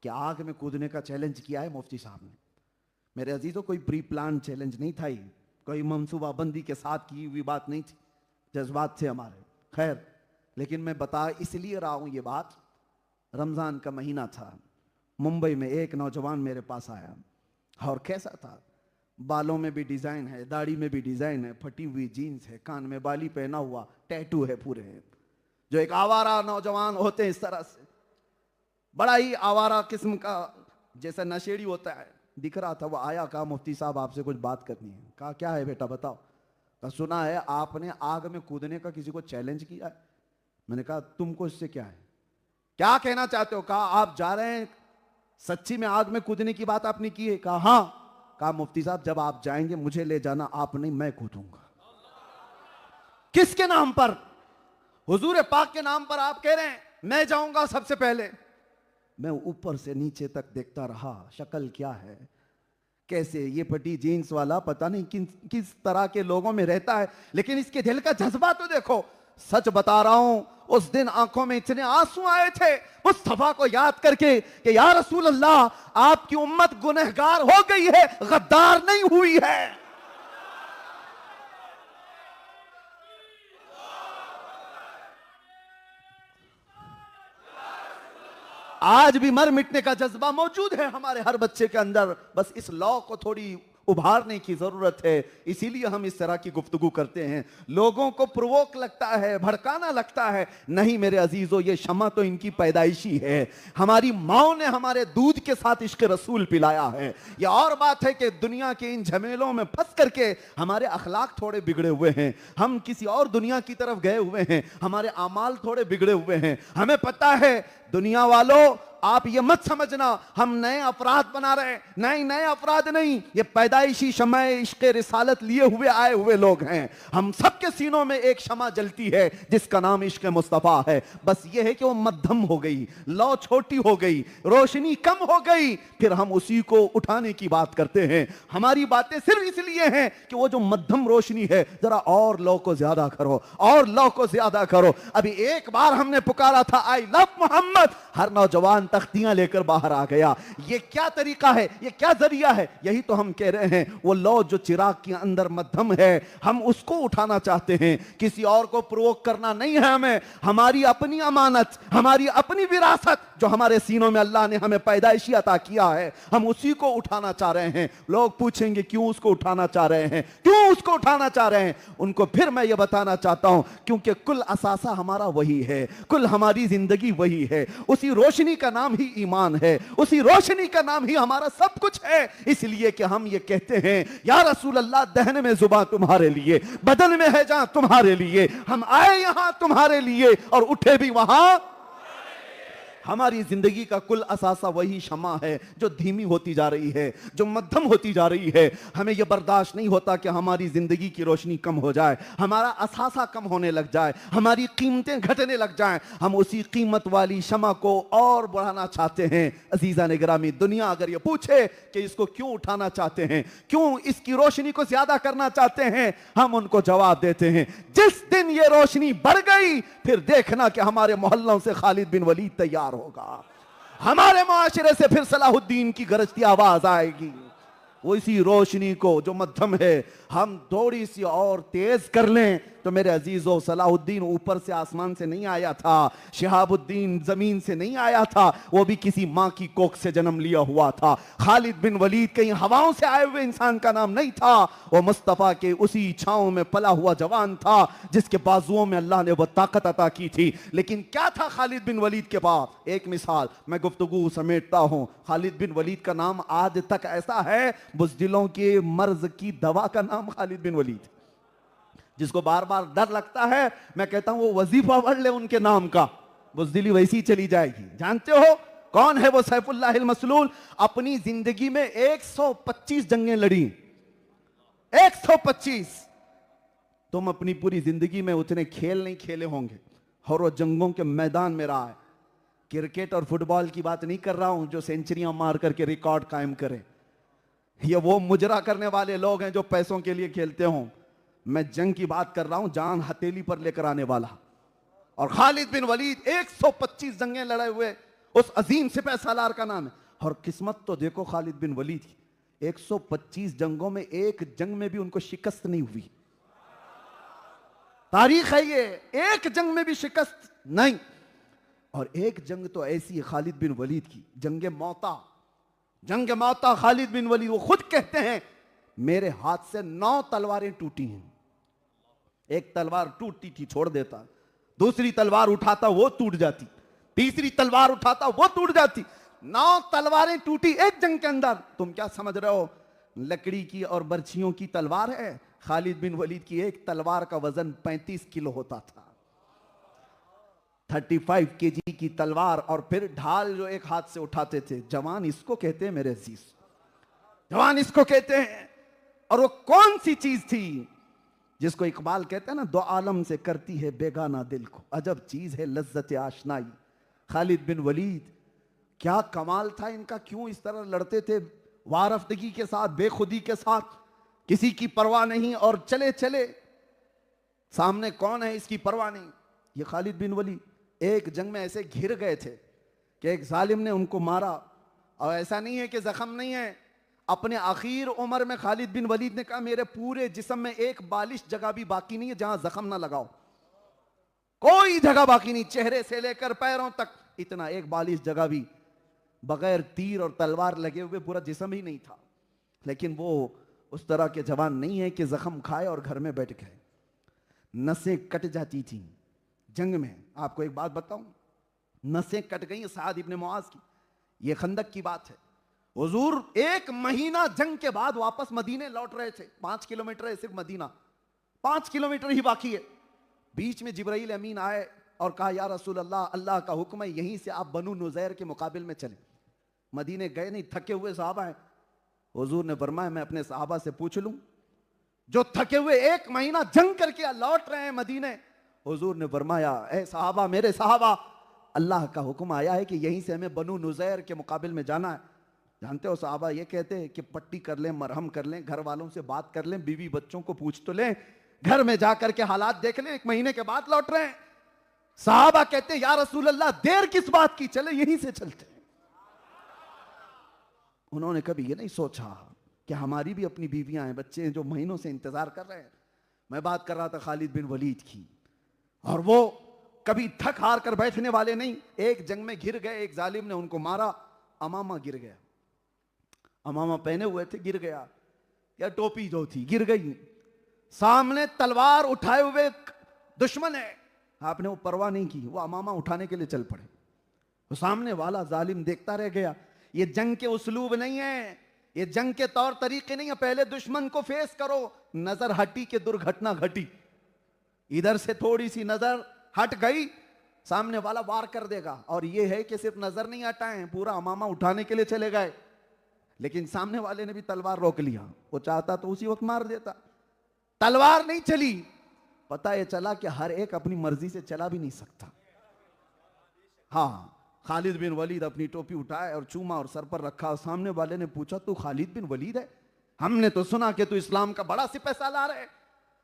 कि आग में कूदने का चैलेंज किया है मुफ्ती साहब ने। मेरे अजीजों, कोई प्री प्लान चैलेंज नहीं था, ये कोई मनसूबाबंदी के साथ की हुई बात नहीं थी, जज्बात थे हमारे। खैर, लेकिन मैं बता इसलिए रहा हूं ये बात, रमजान का महीना था, मुंबई में एक नौजवान मेरे पास आया, और कैसा था, बालों में भी डिजाइन है, दाढ़ी में भी डिजाइन है, फटी हुई जीन्स है, कान में बाली पहना हुआ, टैटू है पूरे, जो एक आवारा नौजवान होते हैं इस तरह से, बड़ा ही आवारा किस्म का, जैसा नशेड़ी होता है, दिख रहा था। वो आया, कहा मुफ्ती साहब आपसे कुछ बात करनी है। कहा क्या है बेटा बताओ। कहा सुना है आपने आग में कूदने का किसी को चैलेंज किया है। मैंने कहा तुमको इससे क्या है, क्या कहना चाहते हो। कहा आप जा रहे हैं, सच्ची में आग में कूदने की बात आपने की है। कहा हाँ। कहा मुफ्ती साहब जब आप जाएंगे मुझे ले जाना, आप नहीं मैं कूदूंगा। किसके नाम पर? हुजूर पाक के नाम पर आप कह रहे हैं मैं जाऊंगा सबसे पहले। मैं ऊपर से नीचे तक देखता रहा, शक्ल क्या है, कैसे, ये फटी जीन्स वाला पता नहीं किस तरह के लोगों में रहता है, लेकिन इसके दिल का जज्बा तो देखो। सच बता रहा हूं, उस दिन आंखों में इतने आंसू आए थे मुस्तफा को याद करके कि या रसूल अल्लाह आपकी उम्मत गुनहगार हो गई है, गद्दार नहीं हुई है। आज भी मर मिटने का जज्बा मौजूद है हमारे हर बच्चे के अंदर, बस इस लौ को थोड़ी उभारने की जरूरत है। इसीलिए हम इस तरह की गुफ्तगू करते हैं। लोगों को प्रोवोक लगता है, भड़काना लगता है। नहीं मेरे अजीजों, ये शमा तो इनकी पैदाइशी है। हमारी माओ ने हमारे दूध के साथ इश्क रसूल पिलाया है। यह और बात है कि दुनिया के इन झमेलों में फंस करके हमारे अखलाक थोड़े बिगड़े हुए हैं। हम किसी और दुनिया की तरफ गए हुए हैं, हमारे अमाल थोड़े बिगड़े हुए हैं। हमें पता है दुनिया वालों, आप ये मत समझना हम नए अपराध बना रहे हैं। नहीं, नए अपराध नहीं, ये पैदाइशी शमा इश्क रिसालत लिए हुए आए हुए लोग हैं। हम सबके सीनों में एक शमा जलती है जिसका नाम इश्क मुस्तफा है। बस ये है कि वो मध्यम हो गई, लौ छोटी हो गई, रोशनी कम हो गई, फिर हम उसी को उठाने की बात करते हैं। हमारी बातें सिर्फ इसलिए हैं कि वो जो मध्यम रोशनी है, जरा और लौ को ज्यादा करो, और लौ को ज्यादा करो। अभी एक बार हमने पुकारा था आई लव मोहम्मद, हर नौजवान तख्तियां लेकर बाहर आ गया। ये क्या तरीका है, ये क्या जरिया है? यही तो हम कह रहे हैं, वो लौ जो चिराग के अंदर मध्यम है, हम उसको उठाना चाहते हैं। किसी और को प्रोवोक करना नहीं है हमें। हमारी अपनी अमानत, हमारी अपनी विरासत जो हमारे सीनों में अल्लाह ने हमें पैदाइशी अता किया है, हम उसी को उठाना चाह रहे हैं। लोग पूछेंगे क्यों उसको उठाना चाह रहे हैं, क्यों उसको उठाना चाह रहे हैं? उनको फिर मैं ये बताना चाहता हूं, क्योंकि कुल असासा हमारा वही है, कुल हमारी जिंदगी वही है। उसी रोशनी का नाम ही ईमान है, उसी रोशनी का नाम ही हमारा सब कुछ है। इसलिए कि हम ये कहते हैं, या रसूल अल्लाह, दहन में जुबान तुम्हारे लिए, बदन में है जान तुम्हारे लिए। हम आए यहां तुम्हारे लिए और उठे भी वहां। हमारी जिंदगी का कुल असासा वही शमा है जो धीमी होती जा रही है, जो मध्यम होती जा रही है। हमें यह बर्दाश्त नहीं होता कि हमारी जिंदगी की रोशनी कम हो जाए, हमारा असासा कम होने लग जाए, हमारी कीमतें घटने लग जाएं। हम उसी कीमत वाली शमा को और बढ़ाना चाहते हैं। अजीजा ने गिरामी, दुनिया अगर ये पूछे कि इसको क्यों उठाना चाहते हैं, क्यों इसकी रोशनी को ज्यादा करना चाहते हैं, हम उनको जवाब देते हैं, जिस दिन ये रोशनी बढ़ गई, फिर देखना कि हमारे मोहल्लों से खालिद बिन वलीद तैयार होगा, हमारे माशरे से फिर सलाहुद्दीन की गरजती आवाज आएगी। वो इसी रोशनी को जो मध्यम है हम थोड़ी सी और तेज कर लें तो मेरे अजीजों, सलाहुद्दीन ऊपर से आसमान से नहीं आया था, शिहाबुद्दीन जमीन से नहीं आया था, वो भी किसी मां की कोख से जन्म लिया हुआ था। खालिद बिन वलीद कहीं हवाओं से आए हुए इंसान का नाम नहीं था, वो मुस्तफा के उसी छांव में पला हुआ जवान था जिसके बाजुओं में अल्लाह ने वो ताकत अता की थी। लेकिन क्या था खालिद बिन वलीद के पास? एक मिसाल, मैं गुफ्तगू समेटता हूं। खालिद बिन वलीद का नाम आज तक ऐसा है, बुज़दिलों के मर्ज की दवा का नाम खालिद बिन वलीद। जिसको बार बार डर लगता है, मैं कहता हूं वो वजीफा पढ़ ले उनके नाम का, बुज़दिली वैसी चली जाएगी। जानते हो कौन है वो सैफुल्लाह मसलूल? अपनी जिंदगी में 125 जंगें लड़ी, 125। तुम अपनी पूरी जिंदगी में उतने खेल नहीं खेले होंगे और वो जंगों के मैदान में रहा है। क्रिकेट और फुटबॉल की बात नहीं कर रहा हूं जो सेंचुरियां मार करके रिकॉर्ड कायम करें, ये वो मुजरा करने वाले लोग हैं जो पैसों के लिए खेलते हों। मैं जंग की बात कर रहा हूं, जान हथेली पर लेकर आने वाला। और खालिद बिन वलीद 125 जंगें लड़े हुए उस अजीम सिपह सालार का नाम है। और किस्मत तो देखो खालिद बिन वलीद की, 125 जंगों में एक जंग में भी उनको शिकस्त नहीं हुई। तारीख है ये, एक जंग में भी शिकस्त नहीं। और एक जंग तो ऐसी है खालिद बिन वलीद की, जंग मौता। जंग मौता खालिद बिन वलीद, वो खुद कहते हैं मेरे हाथ से 9 तलवारें टूटी हैं। एक तलवार टूटती थी छोड़ देता, दूसरी तलवार उठाता वो टूट जाती, तीसरी तलवार उठाता वो टूट जाती। 9 तलवारें टूटी एक जंग के अंदर। तुम क्या समझ रहे हो लकड़ी की और बर्छियों की तलवार है? खालिद बिन वलीद की एक तलवार का वजन 35 किलो होता था। 35 केजी की तलवार, और फिर ढाल जो एक हाथ से उठाते थे। जवान इसको कहते हैं मेरे अजीज, जवान इसको कहते हैं। और वो कौन सी चीज थी जिसको इकबाल कहते हैं ना, दो आलम से करती है बेगाना दिल को, अजब चीज है लज्जत आशनाई। खालिद बिन वलीद, क्या कमाल था इनका, क्यों इस तरह लड़ते थे वारफ्तगी के साथ, बेखुदी के साथ, किसी की परवाह नहीं, और चले चले सामने कौन है इसकी परवाह नहीं। ये खालिद बिन वलीद एक जंग में ऐसे घिर गए थे कि एक जालिम ने उनको मारा। और ऐसा नहीं है कि जख्म नहीं है, अपने आखिर उम्र में खालिद बिन वलीद ने कहा मेरे पूरे जिस्म में एक बालिश जगह भी बाकी नहीं है जहां जख्म ना लगाओ, कोई जगह बाकी नहीं, चेहरे से लेकर पैरों तक इतना एक बालिश जगह भी बगैर तीर और तलवार लगे हुए पूरा जिस्म ही नहीं था। लेकिन वो उस तरह के जवान नहीं है कि जख्म खाए और घर में बैठ गए। नसें कट जाती थी जंग में। आपको एक बात बताऊं, नसें कट गई साद इब्ने मुआज की। ये खंदक की बात है। हुजूर 1 महीना जंग के बाद वापस मदीने लौट रहे थे। 5 किलोमीटर है सिर्फ मदीना, 5 किलोमीटर ही बाकी है। बीच में जिब्राइल अमीन आए और कहा, या रसूल अल्लाह, अल्लाह का हुक्म है यहीं से आप बनु नुज़ैर के मुकाबिल में चले। मदीने गए नहीं, थके हुए सहाबा हैं। हुजूर ने फरमाया, मैं अपने सहाबा से पूछ लूं जो थके हुए 1 महीना जंग करके लौट रहे हैं मदीने। हुजूर ने फरमाया, ए सहाबा, मेरे सहाबा, अल्लाह का हुक्म आया है कि यहीं से हमें बनु नुज़ैर के मुकाबिल में जाना है। जानते हो सहाबा ये कहते हैं कि पट्टी कर लें, मरहम कर लें, घर वालों से बात कर लें, बीवी बच्चों को पूछ तो लें, घर में जाकर के हालात देख लें, 1 महीने के बाद लौट रहे हैं। सहाबा कहते हैं, या रसूल अल्लाह, देर किस बात की, चले यहीं से चलते हैं। उन्होंने कभी ये नहीं सोचा कि हमारी भी अपनी बीवियां हैं, बच्चे हैं जो महीनों से इंतजार कर रहे हैं। मैं बात कर रहा था खालिद बिन वलीद की, और वो कभी थक हार कर बैठने वाले नहीं। एक जंग में घिर गए, एक जालिम ने उनको मारा, अमामा गिर गया। अमामा पहने हुए थे, गिर गया, या टोपी जो थी गिर गई। सामने तलवार उठाए हुए दुश्मन है, आपने वो परवाह नहीं की, वो अमामा उठाने के लिए चल पड़े। तो सामने वाला जालिम देखता रह गया। ये जंग के उसलूब नहीं है, ये जंग के तौर तरीके नहीं है। पहले दुश्मन को फेस करो, नजर हटी के दुर्घटना घटी। इधर से थोड़ी सी नजर हट गई, सामने वाला वार कर देगा। और ये है कि सिर्फ नजर नहीं हटाए, पूरा अमामा उठाने के लिए चले गए। लेकिन सामने वाले ने भी तलवार रोक लिया। वो चाहता तो उसी वक्त मार देता, तलवार नहीं चली। पता ये चला कि हर एक अपनी मर्जी से चला भी नहीं सकता। हाँ, खालिद बिन वलीद अपनी टोपी उठाए और चूमा और सर पर रखा। सामने वाले ने पूछा, तू खालिद बिन वलीद है? हमने तो सुना कि तू इस्लाम का बड़ा सिपहसालार है,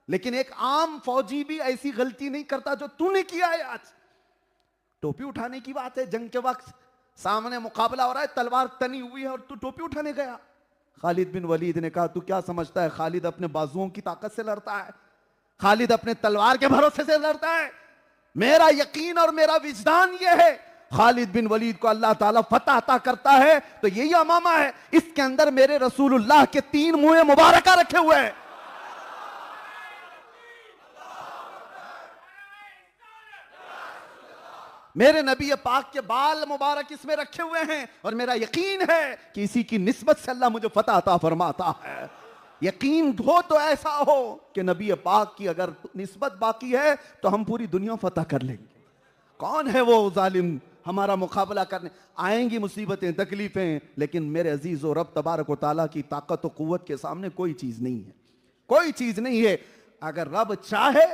लेकिन एक आम फौजी भी ऐसी गलती नहीं करता जो तूने किया है आज। टोपी उठाने की बात है, जंग के वक्त सामने मुकाबला हो रहा है, तलवार तनी हुई है और तू टोपी उठाने गया। खालिद बिन वलीद ने कहा, तू क्या समझता है खालिद अपने बाजुओं की ताकत से लड़ता है? खालिद अपने तलवार के भरोसे से लड़ता है। मेरा यकीन और मेरा विजदान यह है, खालिद बिन वलीद को अल्लाह ताला फतह अता करता है तो यही अमामा है, इसके अंदर मेरे रसूलुल्लाह के 3 मुँह मुबारक रखे हुए हैं। मेरे नबी पाक के बाल मुबारक इसमें रखे हुए हैं, और मेरा यकीन है कि इसी की निस्बत से अल्लाह मुझे फतह अता फरमाता है। यकीन हो तो ऐसा हो कि नबी पाक की अगर निस्बत बाकी है तो हम पूरी दुनिया फतह कर लेंगे। कौन है वो जालिम हमारा मुकाबला करने? आएंगी मुसीबतें, तकलीफें, लेकिन मेरे अजीज और रब तबारक व तआला की ताकत और कुव्वत के सामने कोई चीज नहीं है, कोई चीज नहीं है। अगर रब चाहे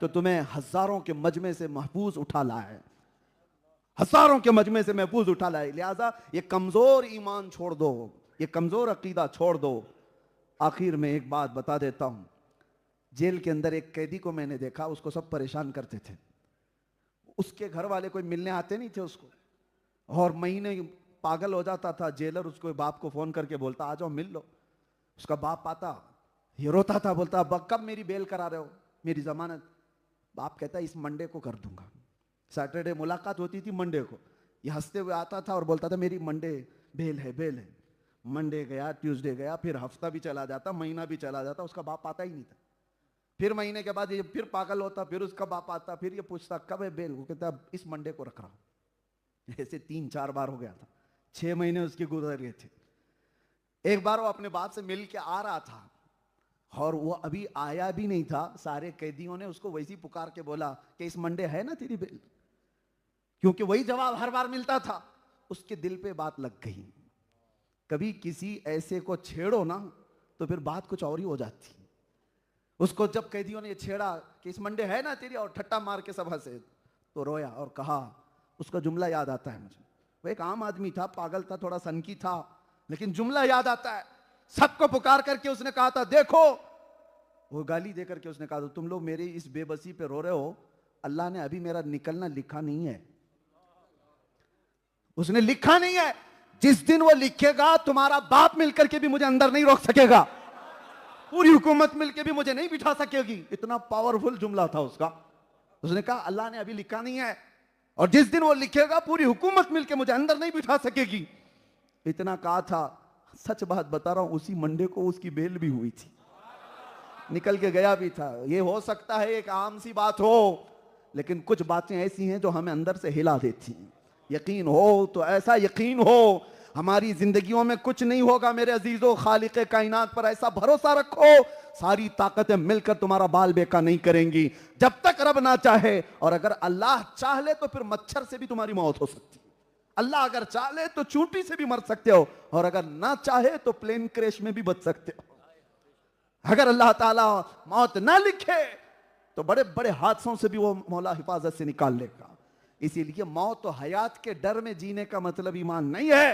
तो तुम्हें हजारों के मजमे से महफूज उठा लाए, हजारों के मजमे से महफूज उठा लाए। लिहाजा ये कमजोर ईमान छोड़ दो, ये कमजोर अकीदा छोड़ दो। आखिर में एक बात बता देता हूं, जेल के अंदर एक कैदी को मैंने देखा, उसको सब परेशान करते थे। उसके घर वाले कोई मिलने आते नहीं थे उसको, और महीने पागल हो जाता था जेलर। उसको बाप को फोन करके बोलता, आ जाओ मिल लो। उसका बाप आता, ये रोता था, बोलता कब मेरी बेल करा रहे हो, मेरी जमानत? बाप कहता इस मंडे को कर दूंगा। सैटरडे मुलाकात होती थी, मंडे को ये हंसते हुए आता था और बोलता था मेरी मंडे बेल है, बेल है। मंडे गया, ट्यूसडे गया, फिर हफ्ता भी चला जाता, महीना भी चला जाता, उसका बाप आता ही नहीं था। फिर महीने के बाद ये फिर पागल होता, फिर उसका बाप आता, फिर ये पूछता कब है बेल? वो कहता इस मंडे को रख रहा हूं। ऐसे 3-4 बार हो गया था, 6 महीने उसके गुजर गए थे। एक बार वो अपने बाप से मिल के आ रहा था और वो अभी आया भी नहीं था, सारे कैदियों ने उसको वैसी पुकार के बोला कि इस मंडे है ना तेरी बेल, क्योंकि वही जवाब हर बार मिलता था। उसके दिल पे बात लग गई। कभी किसी ऐसे को छेड़ो ना तो फिर बात कुछ और ही हो जाती। उसको जब कैदियों ने छेड़ा कि इस मंडे है ना तेरी, और ठट्टा मार के सब हंसे, तो रोया और कहा, उसका जुमला याद आता है मुझे। वो एक आम आदमी था, पागल था, थोड़ा सनकी था, लेकिन जुमला याद आता है। सबको पुकार करके उसने कहा था, देखो, वो गाली दे करके उसने कहा था, तुम लोग मेरी इस बेबसी पे रो रहे हो, अल्लाह ने अभी मेरा निकलना लिखा नहीं है। उसने लिखा नहीं है, जिस दिन वो लिखेगा तुम्हारा बाप मिलकर के भी मुझे अंदर नहीं रोक सकेगा, पूरी हुकूमत मिलकर भी मुझे नहीं बिठा सकेगी। इतना पावरफुल जुमला था उसका। उसने कहा अल्लाह ने अभी लिखा नहीं है, और जिस दिन वो लिखेगा पूरी हुकूमत मिलकर मुझे अंदर नहीं बिठा सकेगी। इतना कहा था, सच बात बता रहा हूं, उसी मंडे को उसकी बेल भी हुई थी, निकल के गया भी था। ये हो सकता है एक आम सी बात हो, लेकिन कुछ बातें ऐसी हैं जो हमें अंदर से हिला देती हैं। यकीन हो तो ऐसा यकीन हो, हमारी जिंदगियों में कुछ नहीं होगा मेरे अजीजों, खालिक कायनात पर ऐसा भरोसा रखो, सारी ताकतें मिलकर तुम्हारा बाल बेका नहीं करेंगी जब तक रब ना चाहे। और अगर अल्लाह चाह ले तो फिर मच्छर से भी तुम्हारी मौत हो सकती है। अल्लाह अगर चाह ले तो चूंटी से भी मर सकते हो, और अगर ना चाहे तो प्लेन क्रैश में भी बच सकते हो। अगर अल्लाह ताला मौत ना लिखे तो बड़े बड़े हादसों से भी वो मौला हिफाजत से निकाल लेगा। इसीलिए मौत और हयात के डर में जीने का मतलब ईमान नहीं है।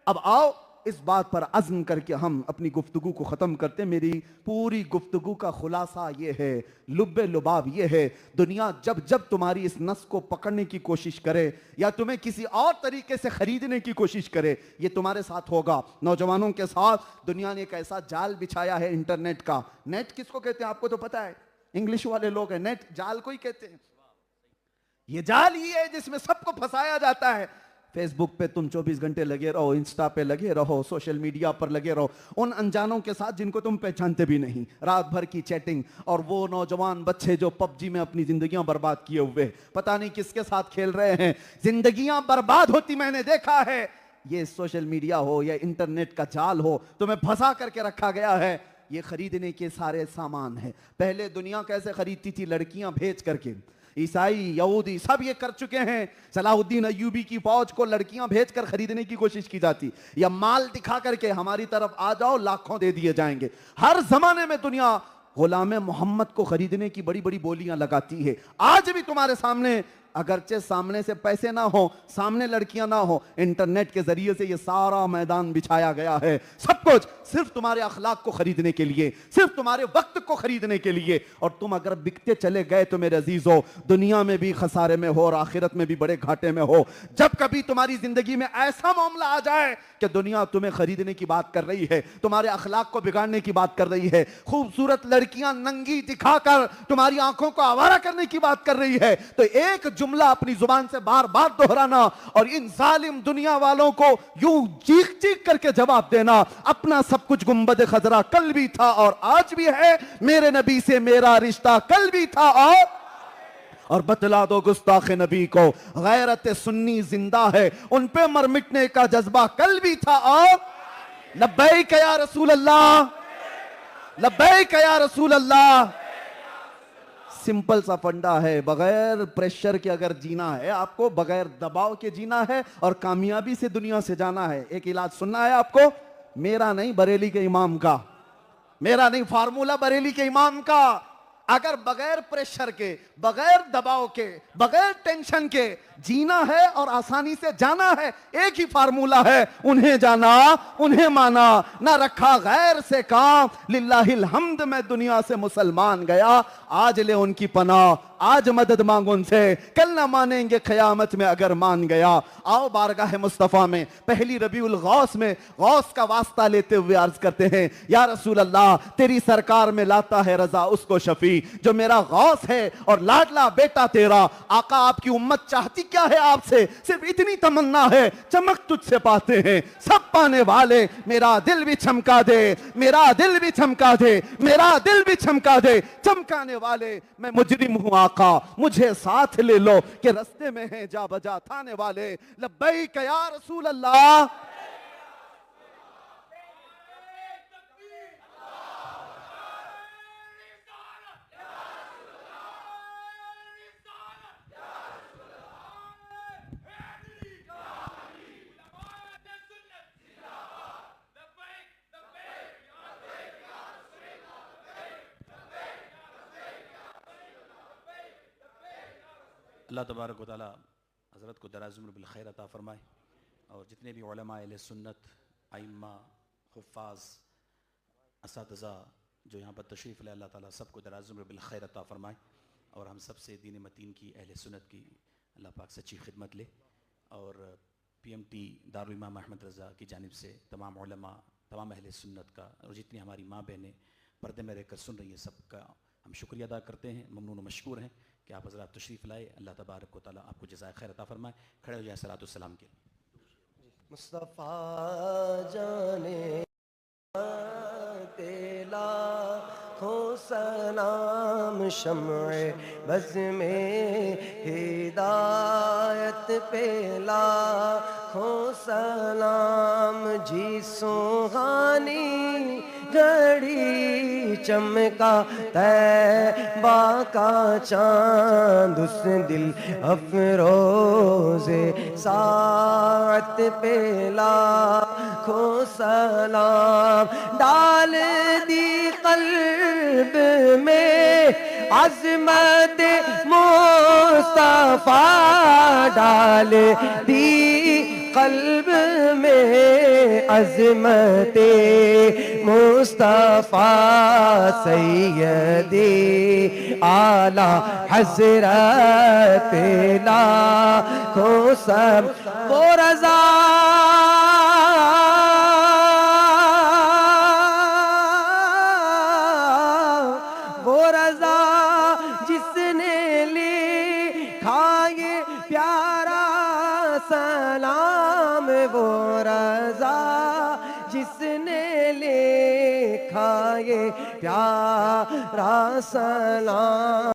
अब आओ इस बात पर अज़्म करके हम अपनी गुफ्तगू को ख़त्म करते हैं। मेरी पूरी गुफ्तगू का खुलासा ये है, लुब्बे लुबाब ये है, दुनिया जब जब तुम्हारी इस नस को पकड़ने की कोशिश करे या तुम्हें किसी और तरीके से खरीदने की कोशिश करे, ये तुम्हारे साथ होगा। नौजवानों के साथ दुनिया ने एक ऐसा जाल बिछाया है इंटरनेट का। नेट किसको कहते हैं आपको तो पता है, इंग्लिश वाले लोग हैं, नेट जाल को ही कहते हैं। ये जाल ही है जिसमें सबको फंसाया जाता है। फेसबुक पे तुम 24 घंटे लगे रहो, इंस्टा पे लगे रहो, सोशल मीडिया पर लगे रहो, उन अनजानों के साथ जिनको तुम पहचानते भी नहीं, रात भर की चैटिंग। और वो नौजवान बच्चे जो पबजी में अपनी जिंदगियां बर्बाद किए हुए पता नहीं किसके साथ खेल रहे हैं, जिंदगियां बर्बाद होती मैंने देखा है। ये सोशल मीडिया हो या इंटरनेट का जाल हो, तुम्हें फंसा करके रखा गया है। ये खरीदने के सारे सामान है। पहले दुनिया कैसे खरीदती थी, लड़कियां भेज करके, ईसाई यहूदी सब ये कर चुके हैं। सलाहुद्दीन अय्यूबी की फौज को लड़कियां भेजकर खरीदने की कोशिश की जाती, या माल दिखा करके हमारी तरफ आ जाओ लाखों दे दिए जाएंगे। हर जमाने में दुनिया गुलाम मोहम्मद को खरीदने की बड़ी बड़ी बोलियां लगाती है। आज भी तुम्हारे सामने, अगरचे सामने से पैसे ना हो, सामने लड़कियां ना हो, इंटरनेट के जरिए से ये सारा मैदान बिछाया गया है। सब कुछ सिर्फ तुम्हारे अखलाक को खरीदने के लिए, सिर्फ तुम्हारे वक्त को खरीदने के लिए। और तुम अगर बिकते चले गए तो मेरे अजीजों, दुनिया में भी खसारे में हो और आखिरत में भी बड़े घाटे में हो। जब कभी तुम्हारी जिंदगी में ऐसा मामला आ जाए कि दुनिया तुम्हें खरीदने की बात कर रही है, तुम्हारे अखलाक को बिगाड़ने की बात कर रही है, खूबसूरत लड़कियां नंगी दिखाकर तुम्हारी आंखों को आवारा करने की बात कर रही है, तो एक जुमला अपनी जुबान से बार बार दोहराना और इन जालिम दुनिया वालों को यूं चीख चीख करके जवाब देना, अपना सब कुछ गुंबद खजरा कल भी था और आज भी है, मेरे नबी से मेरा रिश्ता कल भी था और बतला दो गुस्ताख नबी को गैरत सुन्नी जिंदा है, उन पे मर मिटने का जज्बा कल भी था और लब्बैक या रसूल अल्लाह, लब्बैक या रसूल अल्लाह। सिंपल सा फंडा है, बगैर प्रेशर के अगर जीना है आपको, बगैर दबाव के जीना है और कामयाबी से दुनिया से जाना है, एक इलाज सुनना है आपको, मेरा नहीं बरेली के इमाम का, मेरा नहीं फार्मूला बरेली के इमाम का। अगर बगैर प्रेशर के, बगैर दबाव के, बगैर टेंशन के जीना है और आसानी से जाना है, एक ही फार्मूला है, उन्हें जाना उन्हें माना, ना रखा गैर से काम। लिल्लाहिल हम्द, मैं दुनिया से मुसलमान गया, आज ले उनकी पनाह, आज मदद मांग उनसे, कल ना मानेंगे क़यामत में अगर मान गया। आओ बारगाह मुस्तफ़ा में पहली रबीउल गौस में गौस का वास्ता लेते हुए अर्ज करते हैं, या रसूल अल्लाह, तेरी सरकार में लाता है रजा उसको शफी जो मेरा गौस है और लाडला बेटा तेरा। आका आपकी उम्मत चाहती क्या है आपसे, सिर्फ इतनी तमन्ना है, चमक तुझसे पाते हैं सब पाने वाले, मेरा दिल भी चमका दे, मेरा दिल भी चमका दे, मेरा दिल भी चमका दे, चमकाने वाले मैं मुजरिम हूं आका, मुझे साथ ले लो कि रास्ते में है जा बजा थाने वाले। लब्बैक या रसूल अल्लाह। अल्लाह तबारक व तआला हज़रत को दराज़ उम्र बिल खैर अता फ़रमाए और जितने भी उलमा अहले सुन्नत, आइम्मा, हुफ़्फ़ाज़, असातिज़ा जो यहाँ पर तशरीफ़ ले, अल्लाह ताला सबको दराज़ उम्र बिल खैर अता फ़रमाए और हम सब से दीन मतीन की, अहले सुन्नत की अल्लाह पाक सच्ची खिदमत ले। और PMT दारुल इमाम अहमद रज़ा की जानिब से तमाम उलमा, तमाम अहले सुन्नत का और जितनी हमारी माँ बहनें पर्दे में रहकर सुन रही हैं, सबका हम शुक्रिया अदा करते हैं, ममनून व मशकूर हैं कि आप हज़रात तशरीफ़ लाए। अल्लाह तबारक व तआला आपको जज़ाए खैर अता फ़रमाए। खड़े हो जाए सलातो सलाम के लिए। मुस्तफा जाने तेला खो सलाम शम्ए बज़ में हिदायत पे लाखो सलाम जी सुहानी घड़ी चमका तैबा का चांद उस दिल अफरोज़े सात पे लाखो सलाम डाल दी कल्ब में अज़मत मुस्तफा डाल दी कल्ब में अज़मत मुस्तफा सैयदी आला हज़रत लाखो सब वो रज़ा जिसने लिखा ये प्यारा सलाम वो रज़ा जिसने लिखा ये प्यारा सलाम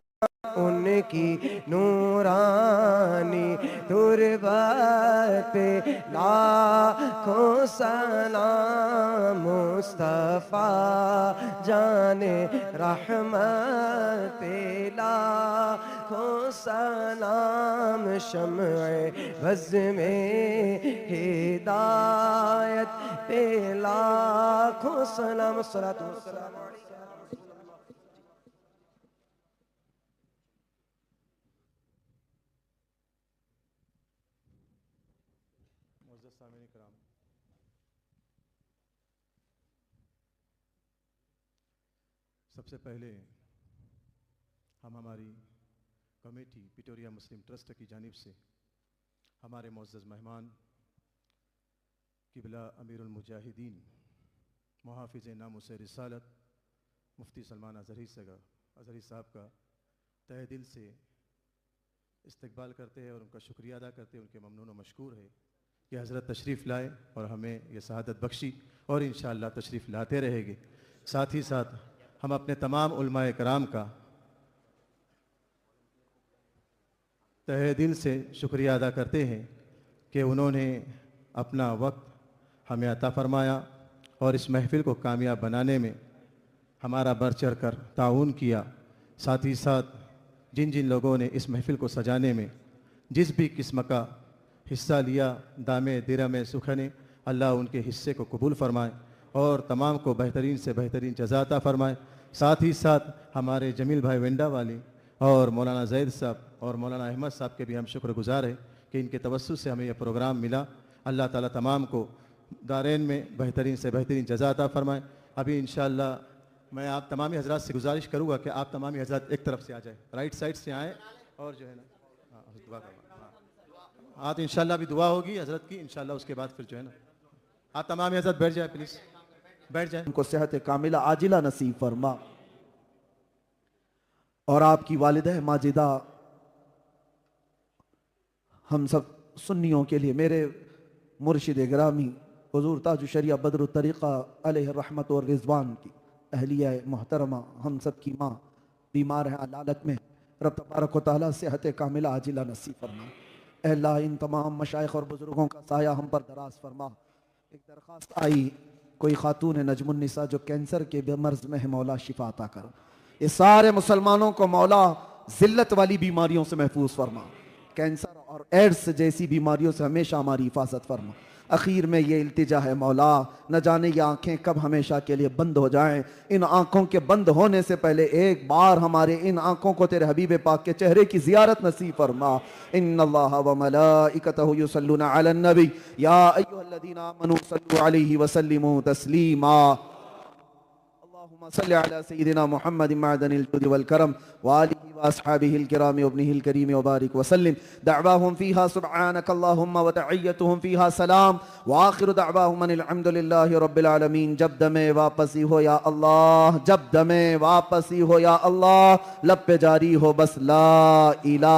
उनकी नूरानी तुरबत पे लाखों सलाम मुस्तफा जाने रहमत पे लाखों सलाम शम्ए बज़ में हिदायत पे लाखों सलाम सलातो वस्सलाम सबसे पहले हम हमारी कमेटी पिटोरिया मुस्लिम ट्रस्ट की जानिब से हमारे मुअज़्ज़ज़ मेहमान किबला अमीरुल मुजाहिदीन मुहाफ़िज़ नामुस रिसालत मुफ्ती सलमान अज़हरी साहब का तहे दिल से इस्तक़बाल करते हैं और उनका शुक्रिया अदा करते हैं। उनके ममनून व मशकूर है कि हज़रत तशरीफ़ लाए और हमें ये शहादत बख्शी और इंशाअल्लाह तशरीफ़ लाते रहेंगे। साथ ही साथ हम अपने तमाम उलमाए कराम का तहे दिल से शुक्रिया अदा करते हैं कि उन्होंने अपना वक्त हमें अता फ़रमाया और इस महफ़िल को कामयाब बनाने में हमारा बढ़ चढ़ कर ताउन किया। साथ ही साथ जिन जिन लोगों ने इस महफ़िल को सजाने में जिस भी किस्म का हिस्सा लिया दामे दिरमे सुखने अल्लाह उनके हिस्से को कबूल फ़रमाए और तमाम को बेहतरीन से बेहतरीन जज़ा अता फ़रमाए। साथ ही साथ हमारे जमील भाई वेंडा वाली और मौलाना जैद साहब और मौलाना अहमद साहब के भी हम शुक्रगुज़ार हैं कि इनके तवस्सुस से हमें यह प्रोग्राम मिला। अल्लाह ताला तमाम को दारैन में बेहतरीन से बेहतरीन जज़ा अता फ़रमाए। अभी इंशाअल्लाह मैं आप तमामी हज़रात से गुजारिश करूँगा कि आप तमामी हज़रात एक तरफ से आ जाए, राइट साइड से आएँ और जो है ना दुआ करना। हाँ तो इंशाअल्लाह अभी दुआ होगी हज़रत की, इंशाअल्लाह उसके बाद फिर जो है ना आप तमाम हज़रत बैठ जाए, प्लीज़ बैठ जाए। उनको सेहत कामिला आजिला नसीब फरमा और आपकी वालिदा माजिदा हम सब सुन्नियों के लिए मेरे मुर्शिद गिरामी हुजूर ताज शरिया बदर तरीक़ा अलैहि रहमत और रिज़वान की अहलिया मोहतरमा हम सब की माँ बीमार है अलालत में, रब तबारक व तआला सेहत कामिला आजिला नसीब फरमा। अल्लाह इन तमाम मशाइख और बुजुर्गों का साया हम पर दराज फरमा। एक दरख्वास्त आई, कोई खातून नजमुन्निसा जो कैंसर के मर्ज में है, मौला शिफा अता कर। ये सारे मुसलमानों को मौला जिल्लत वाली बीमारियों से महफूज फरमा, कैंसर और एड्स जैसी बीमारियों से हमेशा हमारी हिफाजत फरमा। आखिर में ये इल्तिजा है मौला, न जाने ये आँखें कब हमेशा के लिए बंद हो जाएं। इन आँखों के बंद होने से पहले एक बार हमारे इन आँखों को तेरे हबीब पाक के चेहरे की ज़ियारत नसीब फरमा। इन्नल्लाह व मलाइकतहु युसल्लूना अलन नबी या अय्युहल्लज़ीना आमनू सल्लू अलैहि व सल्लिमू तस्लीमा। सल्ली अला सय्यिदिना मुहम्मद मअदनिल जुद वल करम व आलिहि व अस्हाबिहिल किराम व इब्निहिल करीम व बारिक व सल्लिम। दअवाहुम फीहा सुब्हानक अल्लाहुम्मा व तहिय्यतुहुम फीहा सलाम व आखिरु दअवाहुम अनिल हम्दुलिल्लाहि रब्बिल आलमीन। जब दमे वापसी हो या अल्लाह, जब दमे वापसी हो या अल्लाह, लब पे जारी हो बस ला इलाहा